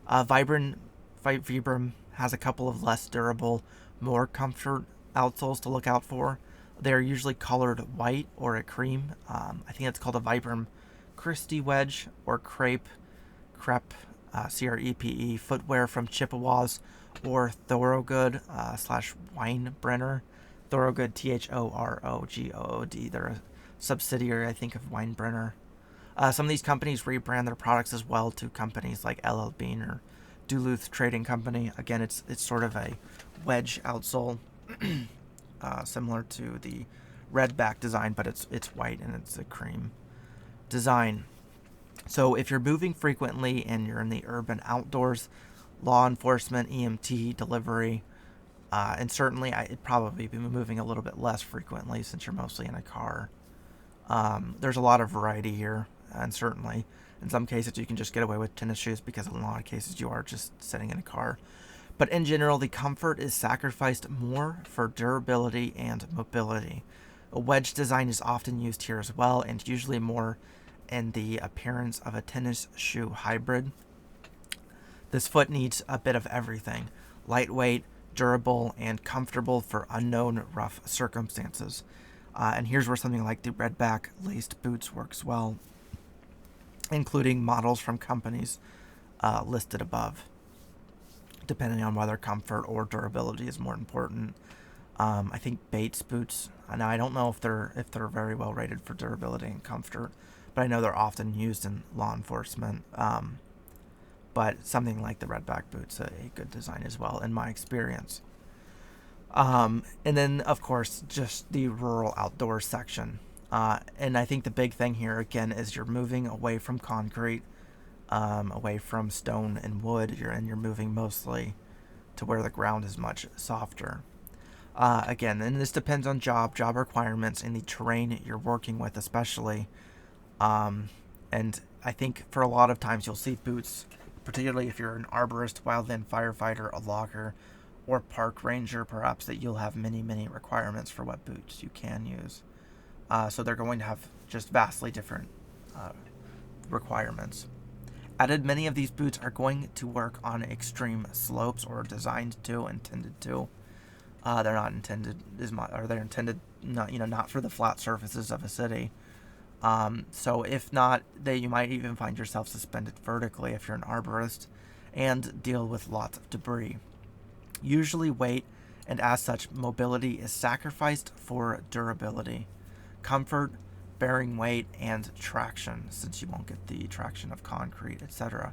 Vibram has a couple of less durable, more comfort outsoles to look out for. They're usually colored white or a cream. I think it's called a Vibram Christie Wedge or Crepe, CREPE footwear from Chippewas, or Thorogood / Weinbrenner. Thorogood, THOROGOOD. They're a subsidiary, I think, of Weinbrenner. Some of these companies rebrand their products as well to companies like LL Bean or Duluth Trading Company. Again, it's sort of a wedge outsole, similar to the Redback design, but it's white and it's a cream design. So if you're moving frequently and you're in the urban outdoors, law enforcement, EMT, delivery, and certainly I'd probably be moving a little bit less frequently since you're mostly in a car. There's a lot of variety here, and certainly in some cases you can just get away with tennis shoes because in a lot of cases you are just sitting in a car. But in general, the comfort is sacrificed more for durability and mobility. A wedge design is often used here as well, and usually more in the appearance of a tennis shoe hybrid. This foot needs a bit of everything: lightweight, durable, and comfortable for unknown rough circumstances. And here's where something like the Redback laced boots works well, including models from companies listed above, depending on whether comfort or durability is more important. I think Bates boots. Now I don't know if they're very well rated for durability and comfort, but I know they're often used in law enforcement. But something like the Redback boot's a good design as well, in my experience. And then, of course, just the rural outdoors section. And I think the big thing here, again, is you're moving away from concrete, away from stone and wood, you're moving mostly to where the ground is much softer. Again, and this depends on job requirements, and the terrain you're working with, especially. And I think for a lot of times you'll see boots, particularly if you're an arborist, wildland firefighter, a logger, or park ranger, perhaps, that you'll have many requirements for what boots you can use. So they're going to have just vastly different requirements. Added, many of these boots are going to work on extreme slopes, or designed to, intended to. They're not intended or they're intended not for the flat surfaces of a city. So if not, you might even find yourself suspended vertically if you're an arborist, and deal with lots of debris. Usually weight, and as such mobility, is sacrificed for durability, comfort, bearing weight, and traction, since you won't get the traction of concrete, etc.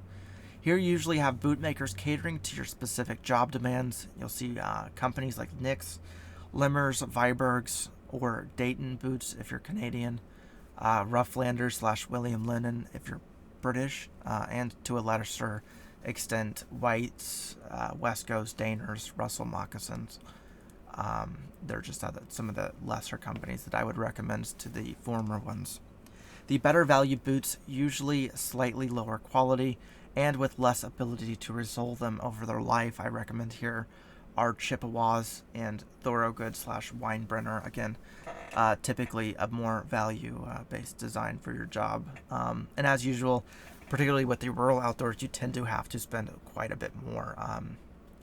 Here you usually have boot makers catering to your specific job demands. You'll see companies like Nick's, Limmers, Vibergs, or Dayton boots if you're Canadian, Roughlanders / William Lennon if you're British, and to a lesser extent, Whites, Wesco's, Daners, Russell moccasins. They're just some of the lesser companies that I would recommend to the former ones. The better value boots, usually slightly lower quality and with less ability to resole them over their life, I recommend here, are Chippewas and Thorogood / Weinbrenner. Again, typically a more value-based design for your job. And as usual, particularly with the rural outdoors, you tend to have to spend quite a bit more.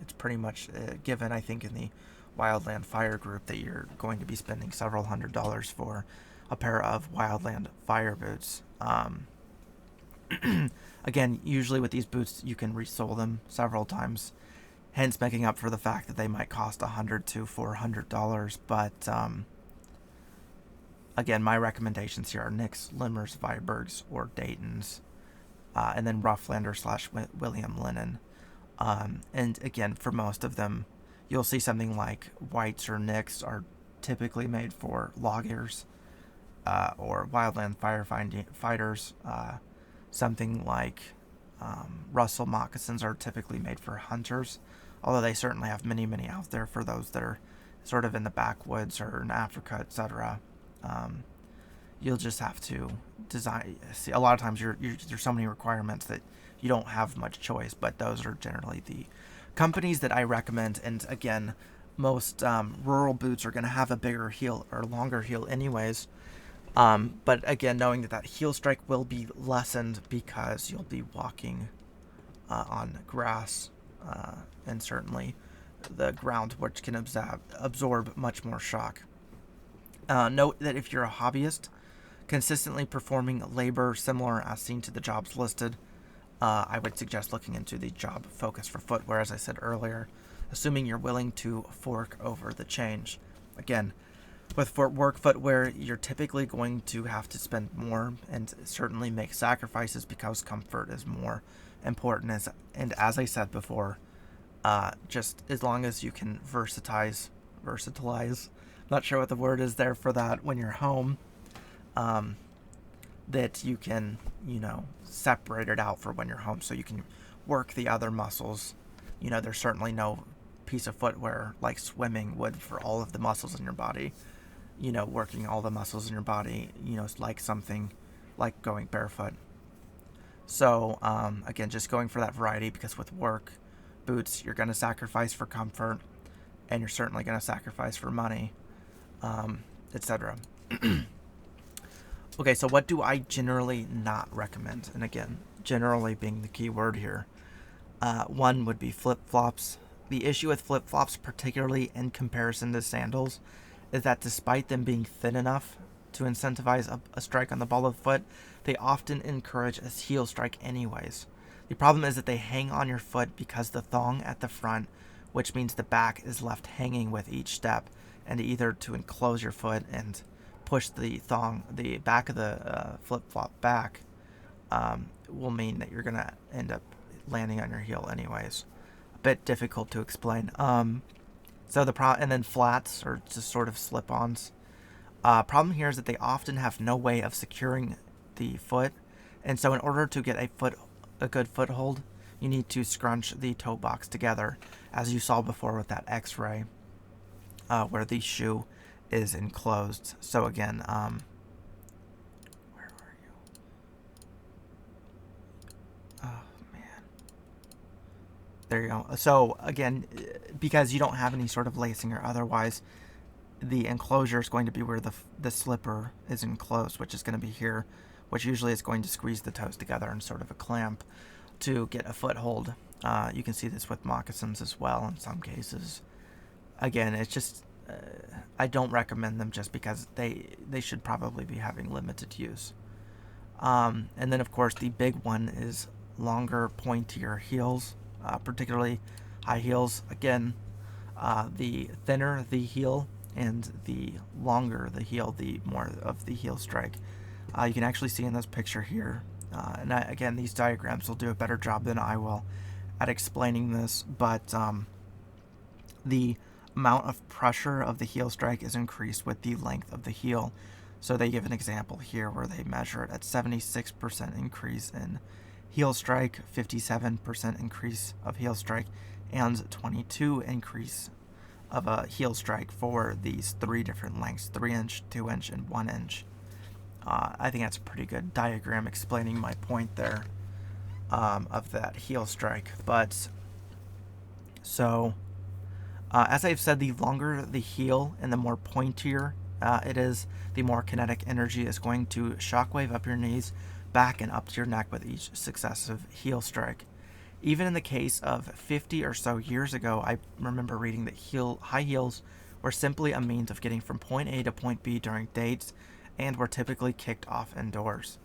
It's pretty much given, I think, in the Wildland Fire group that you're going to be spending several $100s for a pair of Wildland Fire boots. Again, usually with these boots, you can resole them several times, hence making up for the fact that they might cost $100 to $400. But again, my recommendations here are Nick's, Limmers, Vibergs, or Dayton's, and then Roughlanders / William Lennon. And again, for most of them, you'll see something like Whites or Nick's are typically made for loggers, or wildland firefighters. Something like Russell moccasins are typically made for hunters, although they certainly have many out there for those that are sort of in the backwoods or in Africa, etc. You'll just have to design. See, a lot of times there's so many requirements that you don't have much choice, but those are generally the companies that I recommend. And again, most rural boots are going to have a bigger heel or longer heel anyways. But again, knowing that heel strike will be lessened because you'll be walking on grass, and certainly the ground, which can absorb much more shock. Note that if you're a hobbyist, consistently performing labor similar as seen to the jobs listed, I would suggest looking into the job focus for footwear, as I said earlier, assuming you're willing to fork over the change. Again, with work footwear, you're typically going to have to spend more and certainly make sacrifices because comfort is more important. And as I said before, just as long as you can versatilize, not sure what the word is there for that when you're home, that you can, separate it out for when you're home so you can work the other muscles. There's certainly no piece of footwear like swimming would for all of the muscles in your body. Working all the muscles in your body, it's like something like going barefoot. So, again, just going for that variety, because with work boots, you're going to sacrifice for comfort, and you're certainly going to sacrifice for money, etc. Okay, so what do I generally not recommend? And again, generally being the key word here. One would be flip-flops. The issue with flip-flops, particularly in comparison to sandals, is that despite them being thin enough to incentivize a strike on the ball of the foot, they often encourage a heel strike anyways. The problem is that they hang on your foot because the thong at the front, which means the back is left hanging with each step, and either to enclose your foot and push the back of the flip-flop back, will mean that you're going to end up landing on your heel anyways. A bit difficult to explain. And then flats, or just sort of slip-ons. Problem here is that they often have no way of securing the foot, and so in order to get a good foothold, you need to scrunch the toe box together, as you saw before with that X-ray, where the shoe is enclosed. So again, where are you? Oh man, there you go. So again, because you don't have any sort of lacing or otherwise, the enclosure is going to be where the slipper is enclosed, which is going to be here, which usually is going to squeeze the toes together in sort of a clamp to get a foothold. You can see this with moccasins as well in some cases. Again, it's just I don't recommend them just because they should probably be having limited use. And then of course the big one is longer, pointier heels, particularly high heels. Again, the thinner the heel and the longer the heel, the more of the heel strike. You can actually see in this picture here, again, these diagrams will do a better job than I will at explaining this, but the amount of pressure of the heel strike is increased with the length of the heel. So they give an example here where they measure it at 76% increase in heel strike, 57% increase of heel strike, and 22 increase of a heel strike for these three different lengths, 3-inch, 2-inch, and 1-inch. I think that's a pretty good diagram explaining my point there of that heel strike. But so, as I've said, the longer the heel and the more pointier it is, the more kinetic energy is going to shockwave up your knees, back, and up to your neck with each successive heel strike. Even in the case of 50 or so years ago, I remember reading that high heels were simply a means of getting from point A to point B during dates, and were typically kicked off indoors.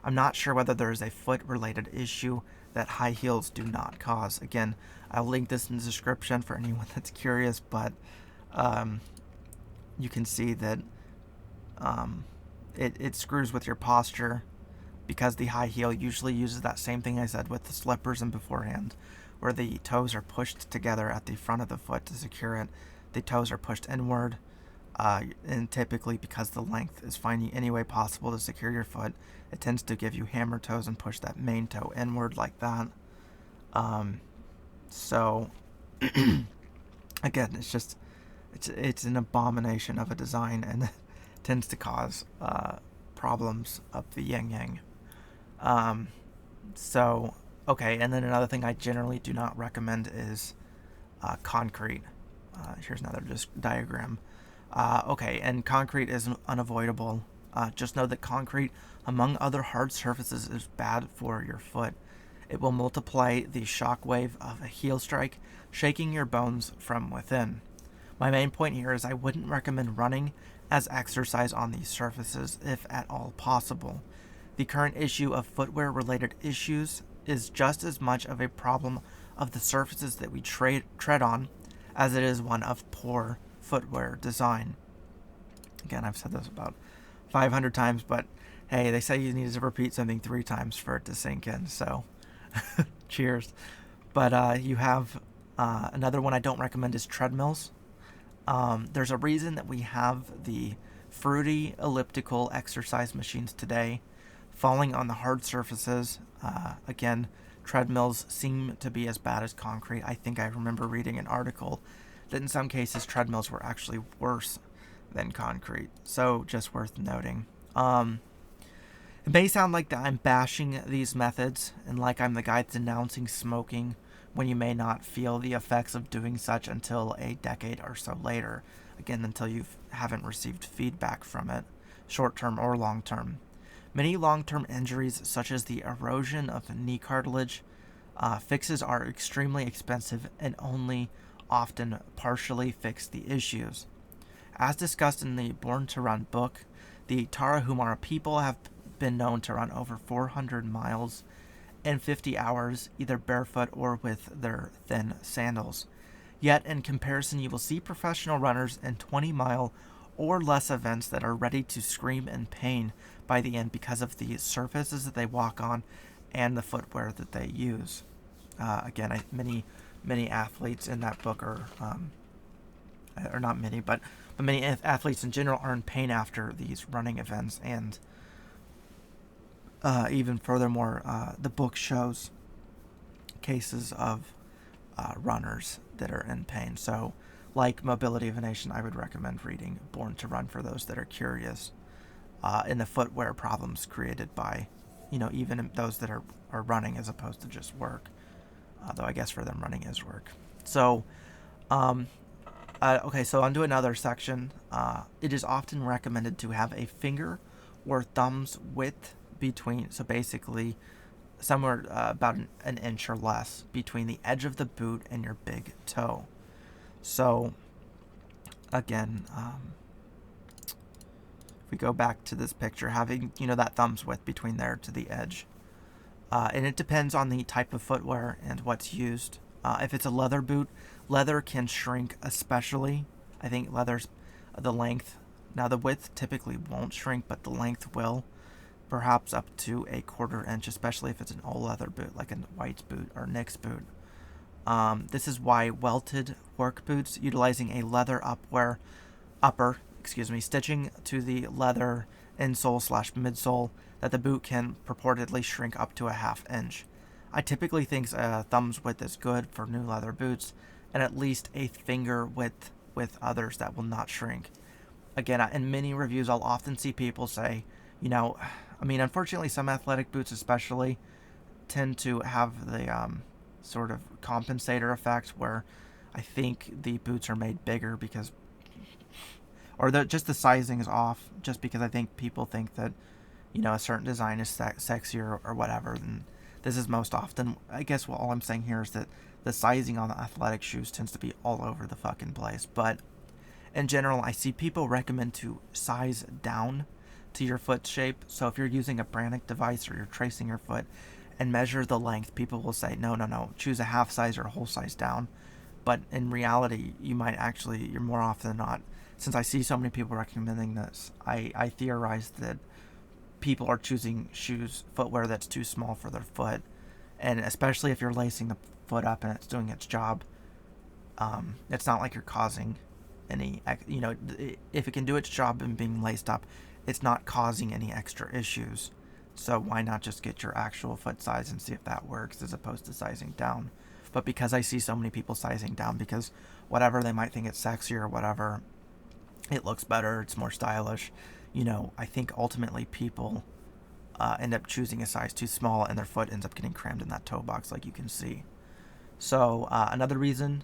I'm not sure whether there is a foot-related issue that high heels do not cause. Again, I'll link this in the description for anyone that's curious, but you can see that it screws with your posture, because the high heel usually uses that same thing I said with the slippers and beforehand, where the toes are pushed together at the front of the foot to secure it. The toes are pushed inward, and typically because the length is finding any way possible to secure your foot, it tends to give you hammer toes and push that main toe inward like that. So again, it's an abomination of a design, and tends to cause problems of the yin-yang. Okay, and then another thing I generally do not recommend is concrete. Here's another diagram. Okay, and concrete is unavoidable. Just know that concrete, among other hard surfaces, is bad for your foot. It will multiply the shock wave of a heel strike, shaking your bones from within. My main point here is I wouldn't recommend running as exercise on these surfaces if at all possible. The current issue of footwear-related issues is just as much of a problem of the surfaces that we tread on as it is one of poor footwear design. Again, I've said this about 500 times, but hey, they say you need to repeat something 3 times for it to sink in, so cheers. But you have another one I don't recommend is treadmills. There's a reason that we have the fruity elliptical exercise machines today. Falling on the hard surfaces, again, treadmills seem to be as bad as concrete. I think I remember reading an article that in some cases treadmills were actually worse than concrete. So just worth noting. It may sound like that I'm bashing these methods and like I'm the guy denouncing smoking, when you may not feel the effects of doing such until a decade or so later. Again, until you haven't received feedback from it, short-term or long-term. Many long-term injuries, such as the erosion of knee cartilage, fixes are extremely expensive and only often partially fix the issues. As discussed in the Born to Run book, the Tarahumara people have been known to run over 400 miles in 50 hours, either barefoot or with their thin sandals. Yet, in comparison, you will see professional runners in 20-mile or less events that are ready to scream in pain by the end because of the surfaces that they walk on and the footwear that they use. Again, many athletes in that book are, or not many, but many athletes in general are in pain after these running events, and even furthermore, the book shows cases of runners that are in pain. So, like Mobility of a Nation, I would recommend reading Born to Run for those that are curious in the footwear problems created by, even those that are running as opposed to just work. Though I guess for them running is work. So, okay, so onto another section. It is often recommended to have a finger or thumb's width between, so basically somewhere about an inch or less between the edge of the boot and your big toe. So, again, if we go back to this picture, having, that thumb's width between there to the edge. And it depends on the type of footwear and what's used. If it's a leather boot, leather can shrink especially. I think leather's the length. Now, the width typically won't shrink, but the length will. Perhaps up to a 1/4 inch, especially if it's an all leather boot, like a White's boot or Nick's boot. This is why welted work boots utilizing a leather upper, stitching to the leather insole/midsole, that the boot can purportedly shrink up to a 1/2 inch. I typically think thumb's width is good for new leather boots, and at least a finger width with others that will not shrink. Again, in many reviews, I'll often see people say, unfortunately, some athletic boots especially tend to have the sort of compensator effect where I think the boots are made bigger because, or just the sizing is off, just because I think people think that, a certain design is sexier or whatever. And this is most often, I guess all I'm saying here is that the sizing on the athletic shoes tends to be all over the fucking place. But in general, I see people recommend to size down to your foot shape. So if you're using a Brannick device or you're tracing your foot and measure the length, people will say, no, choose a 1/2 size or a whole size down. But in reality, you're more often than not, since I see so many people recommending this, I theorize that people are choosing footwear that's too small for their foot. And especially if you're lacing the foot up and it's doing its job, it's not like you're causing any, if it can do its job in being laced up, it's not causing any extra issues. So why not just get your actual foot size and see if that works as opposed to sizing down? But because I see so many people sizing down because whatever, they might think it's sexy or whatever, it looks better, it's more stylish, I think ultimately people end up choosing a size too small and their foot ends up getting crammed in that toe box like you can see. So another reason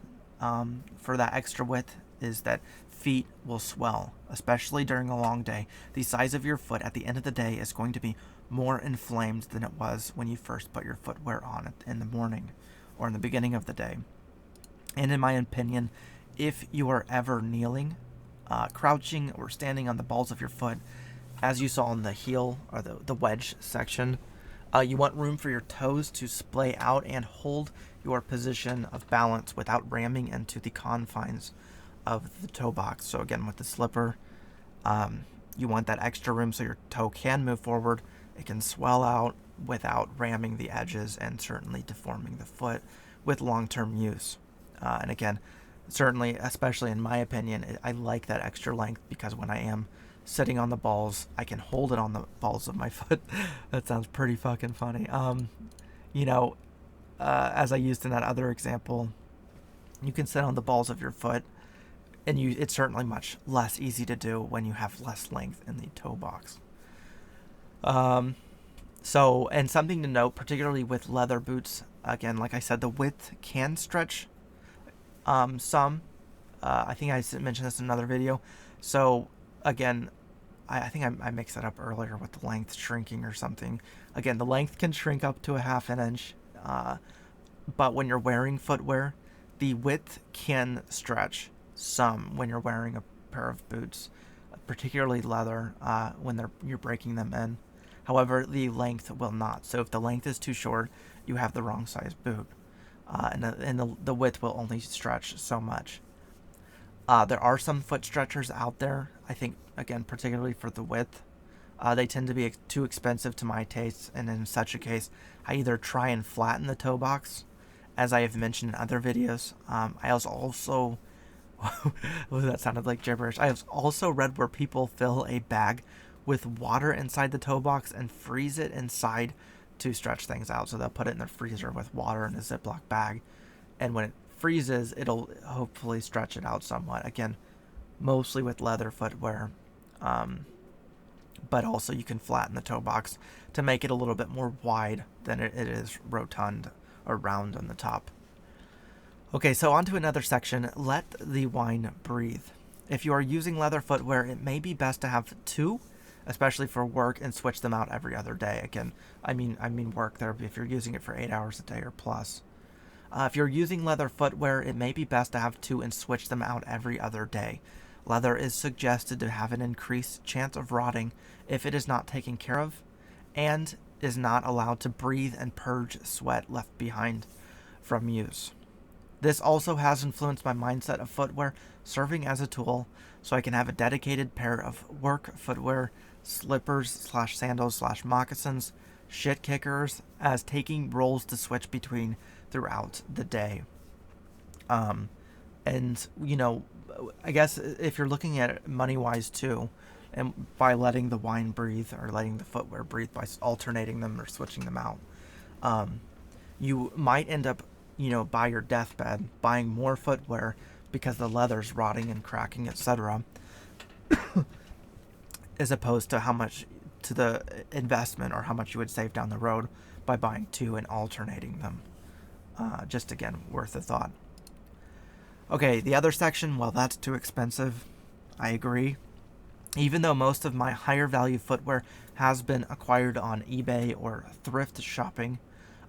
for that extra width is that feet will swell, especially during a long day. The size of your foot at the end of the day is going to be more inflamed than it was when you first put your footwear on it in the morning or in the beginning of the day. And in my opinion, if you are ever kneeling, crouching, or standing on the balls of your foot, as you saw in the heel or the wedge section, you want room for your toes to splay out and hold your position of balance without ramming into the confines of the toe box. So again, with the slipper, you want that extra room so your toe can move forward. It can swell out without ramming the edges and certainly deforming the foot with long-term use. And again, certainly, especially in my opinion, I like that extra length because when I am sitting on the balls, I can hold it on the balls of my foot. That sounds pretty fucking funny. As I used in that other example, you can sit on the balls of your foot, and it's certainly much less easy to do when you have less length in the toe box. So, and something to note, particularly with leather boots, again, like I said, the width can stretch some. I think I mentioned this in another video. So, again, I think I mixed that up earlier with the length shrinking or something. Again, the length can shrink up to a 1/2 inch, but when you're wearing footwear, the width can stretch some when you're wearing a pair of boots, particularly leather, when you're breaking them in. However, the length will not. So if the length is too short, you have the wrong size boot. and the width will only stretch so much. There are some foot stretchers out there, I think, again, particularly for the width. They tend to be too expensive to my taste, and in such a case, I either try and flatten the toe box, as I have mentioned in other videos. I also that sounded like gibberish. I have also read where people fill a bag with water inside the toe box and freeze it inside to stretch things out. So they'll put it in their freezer with water in a Ziploc bag, and when it freezes, it'll hopefully stretch it out somewhat. Again, mostly with leather footwear, but also you can flatten the toe box to make it a little bit more wide than it is rotund or round on the top. Okay, so on to another section. Let the wine breathe. If you are using leather footwear, it may be best to have two, especially for work, and switch them out every other day. Again, I mean work there, if you're using it for 8 hours a day or plus. If you're using leather footwear, it may be best to have two and switch them out every other day. Leather is suggested to have an increased chance of rotting if it is not taken care of and is not allowed to breathe and purge sweat left behind from use. This also has influenced my mindset of footwear serving as a tool, so I can have a dedicated pair of work footwear, slippers/sandals/moccasins, shit kickers, as taking roles to switch between throughout the day. And I guess if you're looking at it money wise too, and by letting the wine breathe or letting the footwear breathe by alternating them or switching them out, you might end up, by your deathbed, buying more footwear because the leather's rotting and cracking, etc., as opposed to how much to the investment or how much you would save down the road by buying two and alternating them. Just again, worth a thought. Okay, the other section, well, that's too expensive. I agree. Even though most of my higher value footwear has been acquired on eBay or thrift shopping,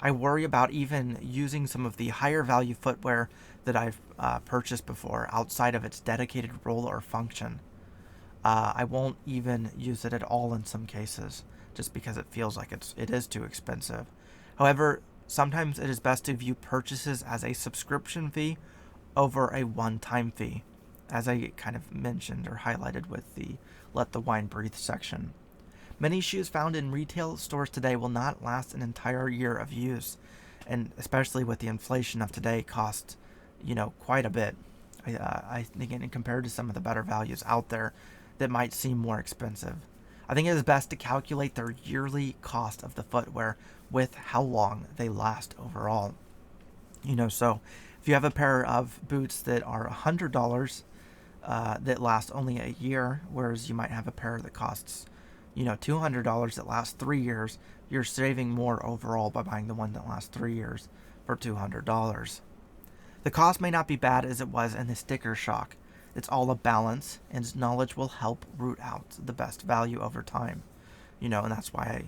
I worry about even using some of the higher value footwear that I've purchased before outside of its dedicated role or function. I won't even use it at all in some cases, just because it feels like it is too expensive. However, sometimes it is best to view purchases as a subscription fee over a one-time fee, as I kind of mentioned or highlighted with the Let the Wine Breathe section. Many shoes found in retail stores today will not last an entire year of use, and especially with the inflation of today, cost, quite a bit. I think compared to some of the better values out there that might seem more expensive. I think it is best to calculate their yearly cost of the footwear with how long they last overall. So if you have a pair of boots that are $100 that last only a year, whereas you might have a pair that costs, $200 that lasts 3 years, you're saving more overall by buying the one that lasts 3 years for $200. The cost may not be bad as it was in the sticker shock. It's all a balance, and knowledge will help root out the best value over time. And that's why I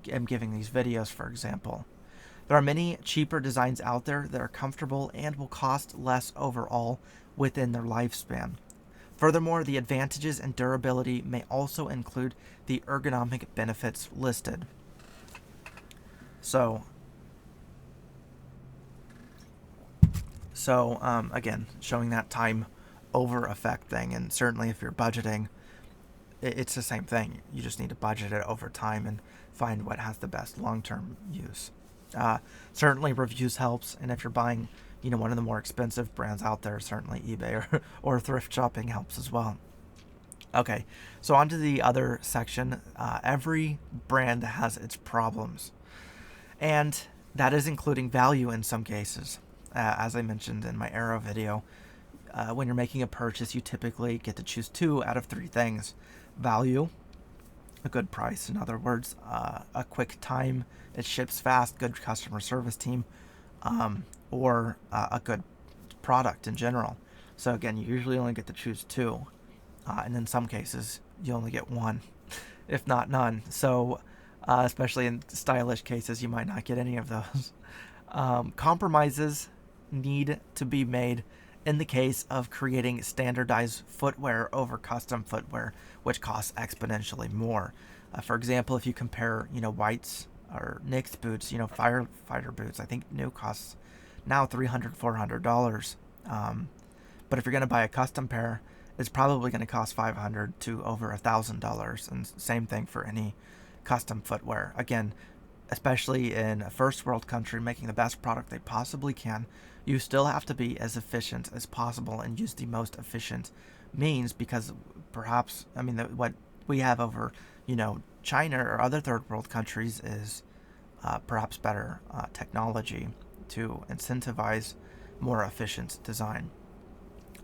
am giving these videos, for example. There are many cheaper designs out there that are comfortable and will cost less overall within their lifespan. Furthermore, the advantages and durability may also include the ergonomic benefits listed. So again, showing that time over effect thing, and certainly if you're budgeting, it's the same thing. You just need to budget it over time and find what has the best long-term use. Certainly reviews helps, and if you're buying one of the more expensive brands out there, certainly eBay or thrift shopping helps as well. Okay, so on to the other section. Every brand has its problems, and that is including value in some cases. As I mentioned in my Arrow video, when you're making a purchase, you typically get to choose 2 out of 3 things. Value, a good price, in other words, a quick time, it ships fast, good customer service team, or a good product in general. So again, you usually only get to choose 2, and in some cases, you only get 1, if not none. So especially in stylish cases, you might not get any of those. Compromises need to be made in the case of creating standardized footwear over custom footwear, which costs exponentially more. For example, if you compare, White's or Nick's boots, firefighter boots, I think new costs now $300, $400. But if you're going to buy a custom pair, it's probably going to cost $500 to over $1,000. And same thing for any custom footwear. Again, especially in a first world country making the best product they possibly can, you still have to be as efficient as possible and use the most efficient means, because perhaps, I mean, what we have over, China or other third world countries is perhaps better technology to incentivize more efficient design.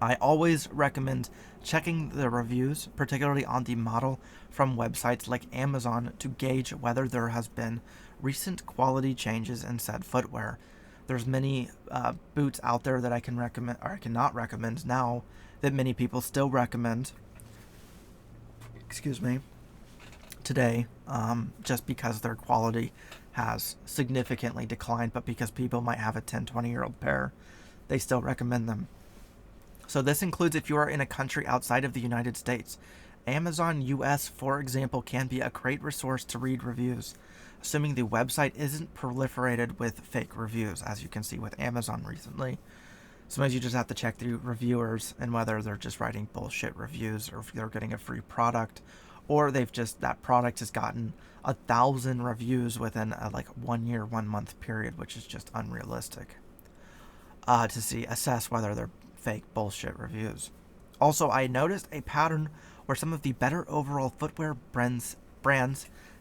I always recommend checking the reviews, particularly on the model, from websites like Amazon to gauge whether there has been recent quality changes in said footwear. There's many boots out there that I can recommend, or I cannot recommend now, that many people still recommend, today, just because their quality has significantly declined, but because people might have a 10, 20-year-old pair, they still recommend them. So this includes if you are in a country outside of the United States. Amazon US, for example, can be a great resource to read reviews, assuming the website isn't proliferated with fake reviews, as you can see with Amazon recently. Sometimes you just have to check the reviewers and whether they're just writing bullshit reviews, or if they're getting a free product, or that product has gotten 1,000 reviews within a 1 year, 1 month period, which is just unrealistic to assess whether they're fake bullshit reviews. Also, I noticed a pattern where some of the better overall footwear brands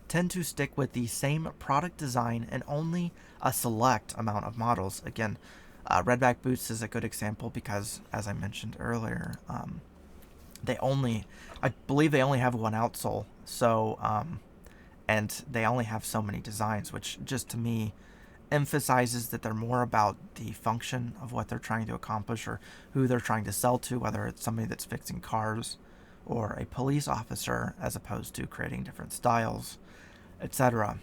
tend to stick with the same product design and only a select amount of models. Again, Redback boots is a good example because, as I mentioned earlier, I believe they only have one outsole, so and they only have so many designs, which just to me emphasizes that they're more about the function of what they're trying to accomplish or who they're trying to sell to, whether it's somebody that's fixing cars or a police officer, as opposed to creating different styles, etc.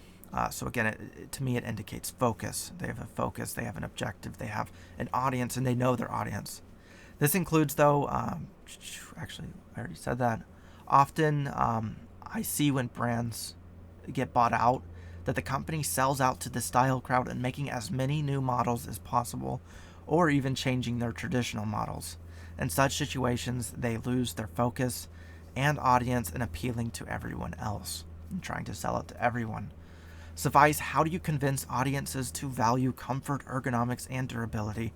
So again, to me, it indicates focus. They have a focus, they have an objective, they have an audience, and they know their audience. This includes, though, actually, I already said that. Often, I see when brands get bought out, that the company sells out to the style crowd and making as many new models as possible, or even changing their traditional models. In such situations, they lose their focus and audience in appealing to everyone else and trying to sell it to everyone. Suffice, how do you convince audiences to value comfort, ergonomics, and durability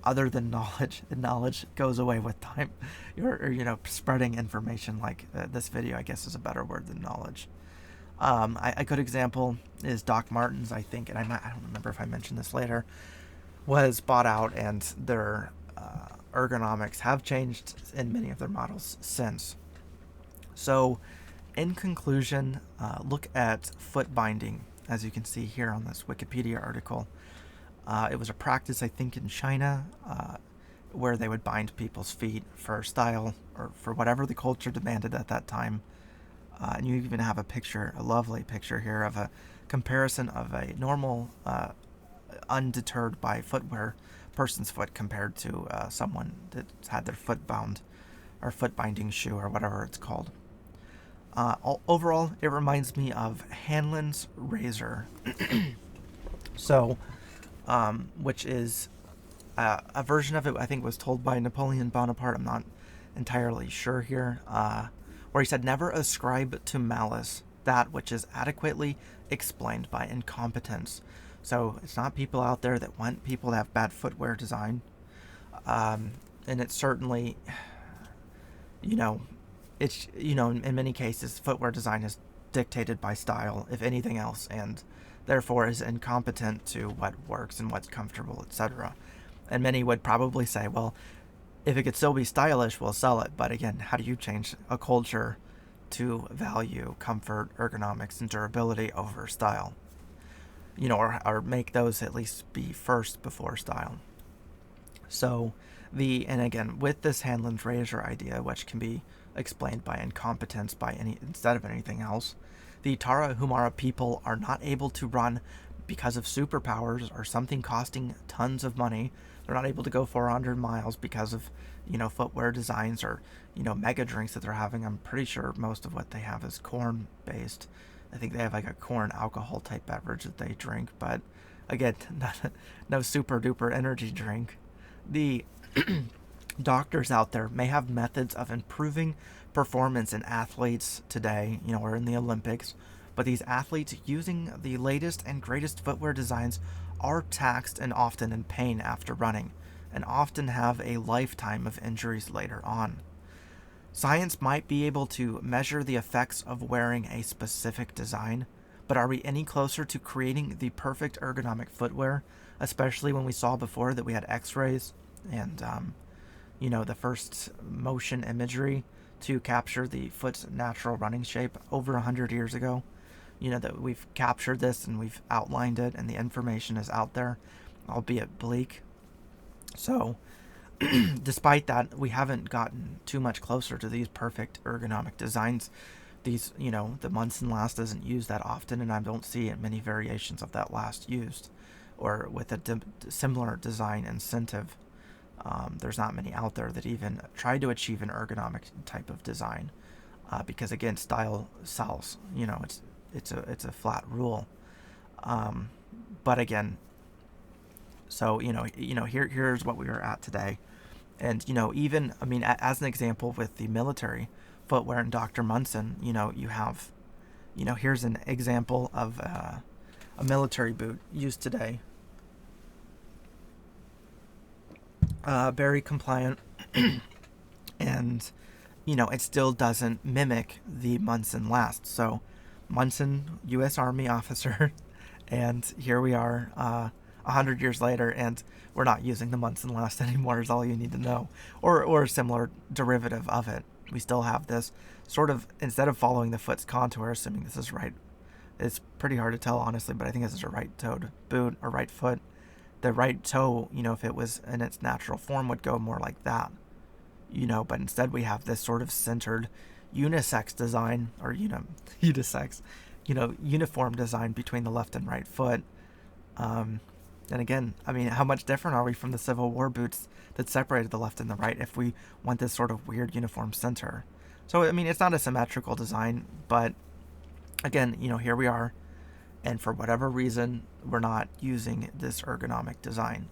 other than knowledge? And knowledge goes away with time. Or spreading information like this video, I guess, is a better word than knowledge. A good example is Doc Martens, I think, and I don't remember if I mentioned this later, was bought out, and their ergonomics have changed in many of their models since. So, in conclusion, look at foot binding, as you can see here on this Wikipedia article. It was a practice, I think, in China, where they would bind people's feet for style or for whatever the culture demanded at that time. And you even have a lovely picture here of a comparison of a normal, undeterred by footwear person's foot compared to someone that's had their foot bound, or foot binding shoe, or whatever it's called. Overall, it reminds me of Hanlon's razor. So, which is a version of it, I think, was told by Napoleon Bonaparte. I'm not entirely sure here. Where he said, "Never ascribe to malice that which is adequately explained by incompetence." So it's not people out there that want people to have bad footwear design. And it's certainly, it's, in many cases, footwear design is dictated by style, if anything else, and therefore is incompetent to what works and what's comfortable, etc. And many would probably say, well, if it could still be stylish, we'll sell it. But again, how do you change a culture to value comfort, ergonomics, and durability over style? Or make those at least be first before style. So and again, with this Hanlon's razor idea, which can be explained by incompetence instead of anything else, the Tarahumara people are not able to run because of superpowers or something costing tons of money. They're not able to go 400 miles because of, footwear designs or, mega drinks that they're having. I'm pretty sure most of what they have is corn based. I think they have like a corn alcohol type beverage that they drink, but Again, no super duper energy drink. The doctors out there may have methods of improving performance in athletes today, or in the Olympics, but these athletes using the latest and greatest footwear designs are taxed and often in pain after running, and often have a lifetime of injuries later on. Science might be able to measure the effects of wearing a specific design, but are we any closer to creating the perfect ergonomic footwear, especially when we saw before that we had x-rays and the first motion imagery to capture the foot's natural running shape over 100 years ago? That we've captured this and we've outlined it and the information is out there, albeit bleak. So, despite that, we haven't gotten too much closer to these perfect ergonomic designs. These, the Munson last doesn't use that often, and I don't see many variations of that last used, or with a similar design incentive. There's not many out there that even try to achieve an ergonomic type of design, because again, style sells. It's a flat rule. But again, so here's what we are at today. And, even, as an example with the military footwear and Dr. Munson, you have, here's an example of a military boot used today. Very compliant. And, it still doesn't mimic the Munson last. So, Munson, U.S. Army officer, and here we are, 100 years later, and we're not using the Munson last anymore, is all you need to know. Or a similar derivative of it. We still have this sort of, instead of following the foot's contour, assuming this is right, it's pretty hard to tell, honestly, but I think this is a right-toed boot or right foot. The right toe, if it was in its natural form, would go more like that. But instead we have this sort of centered unisex design, or, unisex, uniform design between the left and right foot. And again, how much different are we from the Civil War boots that separated the left and the right if we want this sort of weird uniform center? So, it's not a symmetrical design, but again, here we are, and for whatever reason, we're not using this ergonomic design.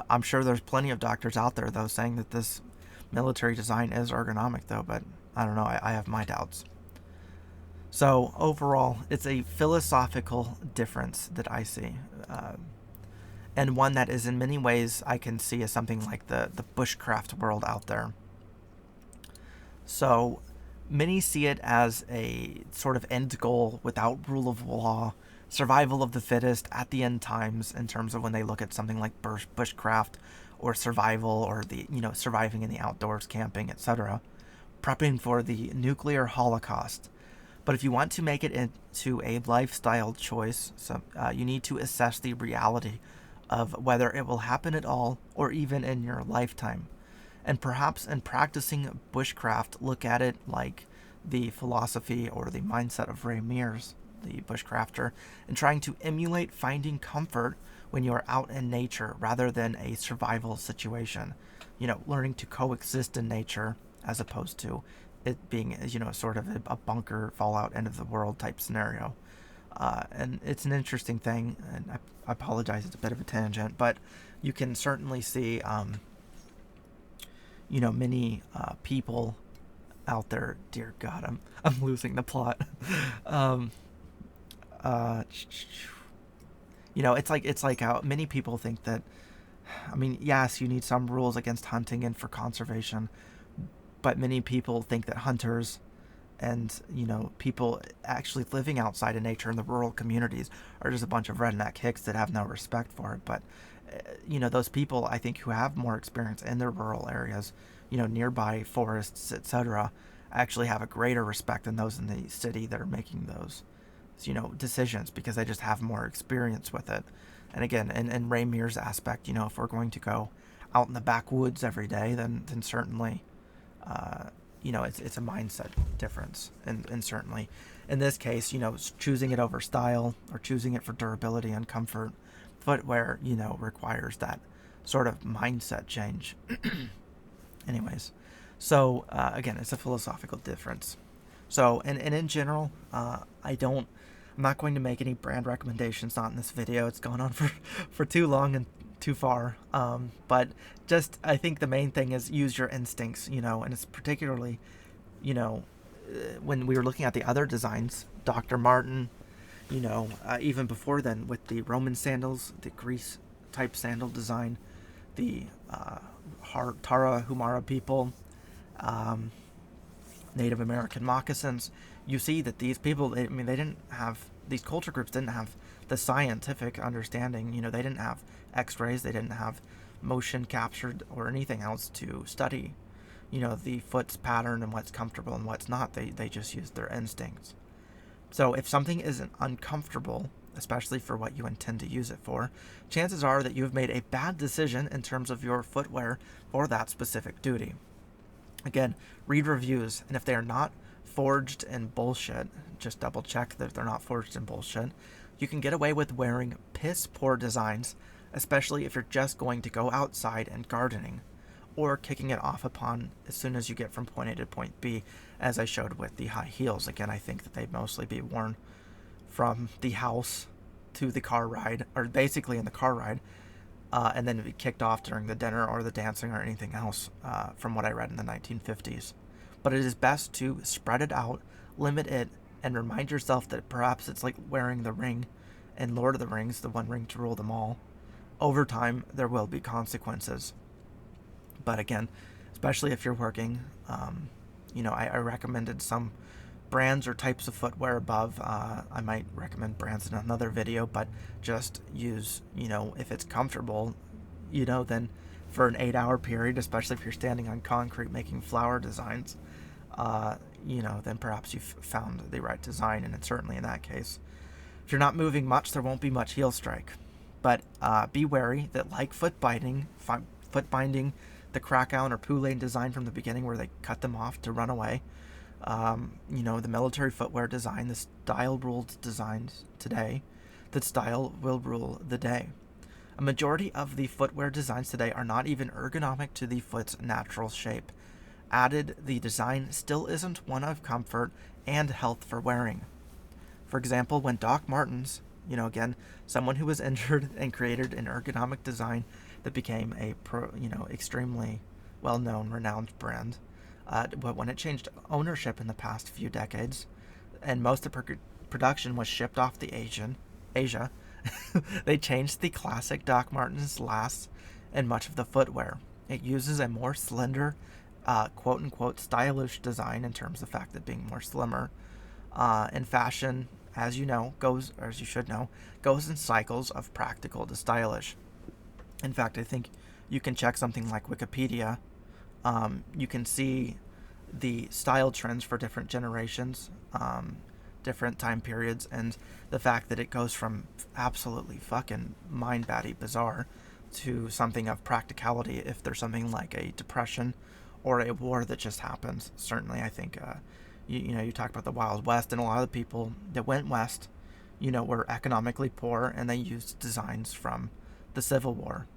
I'm sure there's plenty of doctors out there, though, saying that this military design is ergonomic, though, but I don't know, I have my doubts. So, overall, it's a philosophical difference that I see. And one that is in many ways I can see as something like the bushcraft world out there. So many see it as a sort of end goal without rule of law, survival of the fittest at the end times, in terms of when they look at something like bushcraft or survival, or the surviving in the outdoors, camping, etc., prepping for the nuclear holocaust. But if you want to make it into a lifestyle choice, you need to assess the reality of whether it will happen at all, or even in your lifetime. And perhaps in practicing bushcraft, look at it like the philosophy or the mindset of Ray Mears, the bushcrafter, and trying to emulate finding comfort when you are out in nature rather than a survival situation. Learning to coexist in nature as opposed to it being, sort of a bunker, fallout, end of the world type scenario. And it's an interesting thing, and I apologize, it's a bit of a tangent, but you can certainly see, many people out there. Dear God, I'm losing the plot. It's like how many people think that. Yes, you need some rules against hunting and for conservation, but many people think that hunters and people actually living outside of nature in the rural communities are just a bunch of redneck hicks that have no respect for it. But those people, I think, who have more experience in their rural areas, nearby forests, etc., actually have a greater respect than those in the city that are making those decisions, because they just have more experience with it. And again, in Ray Mears' aspect, if we're going to go out in the backwoods every day, then certainly it's a mindset difference, and certainly in this case, choosing it over style or choosing it for durability and comfort, footwear, requires that sort of mindset change. Anyways, so again, it's a philosophical difference. So, and in general, I I'm not going to make any brand recommendations, not in this video. It's gone on for too long and too far. But just, I think the main thing is use your instincts, and it's particularly, when we were looking at the other designs, Dr. Martin, even before then with the Roman sandals, the Greece type sandal design, the Tarahumara people, Native American moccasins, you see that these people, they didn't have, these culture groups didn't have the scientific understanding. They didn't have x-rays, they didn't have motion captured or anything else to study, the foot's pattern and what's comfortable and what's not. They just used their instincts. So if something isn't uncomfortable, especially for what you intend to use it for, chances are that you've made a bad decision in terms of your footwear for that specific duty. Again, read reviews, and if they are not forged in bullshit, just double check that they're not forged in bullshit. You can get away with wearing piss poor designs, especially if you're just going to go outside and gardening, or kicking it off upon as soon as you get from point A to point B, as I showed with the high heels. Again, I think that they'd mostly be worn from the house to the car ride, or basically in the car ride, and then be kicked off during the dinner or the dancing or anything else, from what I read in the 1950s. But it is best to spread it out, limit it, and remind yourself that perhaps it's like wearing the ring in Lord of the Rings, the one ring to rule them all. Over time, there will be consequences. But again, especially if you're working, I recommended some brands or types of footwear above. I might recommend brands in another video, but just use, if it's comfortable, then for an 8-hour period, especially if you're standing on concrete making flower designs, then perhaps you've found the right design, and it's certainly in that case. If you're not moving much, there won't be much heel strike. But be wary that, like foot binding, the crackdown or Poulain design from the beginning where they cut them off to run away, the military footwear design, the style rules designs today, that style will rule the day. A majority of the footwear designs today are not even ergonomic to the foot's natural shape. Added, the design still isn't one of comfort and health for wearing. For example, when Doc Martens, again, someone who was injured and created an ergonomic design that became a extremely well-known, renowned brand, but when it changed ownership in the past few decades, and most of production was shipped off to Asia, they changed the classic Doc Martens lasts and much of the footwear. It uses a more slender, quote-unquote stylish design in terms of the fact that being more slimmer. And fashion, as you know, goes in cycles of practical to stylish. In fact, I think you can check something like Wikipedia. You can see the style trends for different generations, different time periods, and the fact that it goes from absolutely fucking mind-batty bizarre to something of practicality if there's something like a depression or a war that just happens. Certainly, I think, you talk about the Wild West, and a lot of the people that went west, were economically poor, and they used designs from the Civil War.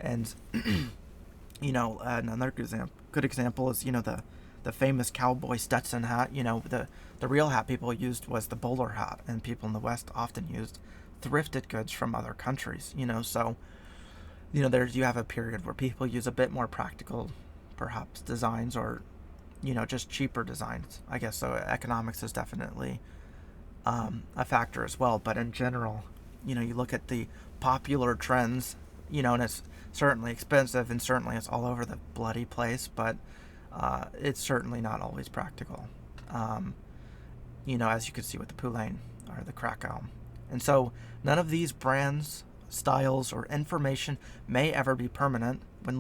And, another good example is, the famous cowboy Stetson hat. The real hat people used was the bowler hat, and people in the West often used thrifted goods from other countries, so, you have a period where people use a bit more practical, perhaps, designs, or, just cheaper designs, I guess. So economics is definitely a factor as well. But in general, you look at the popular trends, and it's certainly expensive, and certainly it's all over the bloody place, but it's certainly not always practical. As you can see with the Poulain or the Krakow. And so none of these brands, styles, or information may ever be permanent when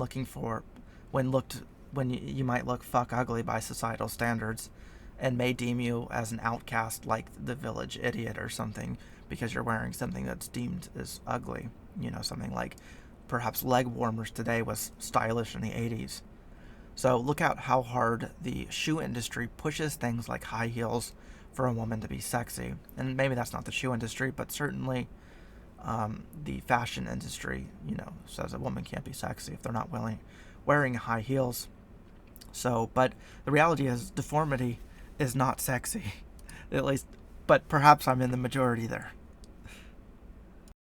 you might look fuck ugly by societal standards, and may deem you as an outcast, like the village idiot or something, because you're wearing something that's deemed as ugly. Something like perhaps leg warmers today was stylish in the 80s. So look out how hard the shoe industry pushes things like high heels for a woman to be sexy. And maybe that's not the shoe industry, but certainly the fashion industry, says a woman can't be sexy if they're not wearing high heels. So, but the reality is deformity is not sexy. At least but perhaps I'm in the majority there.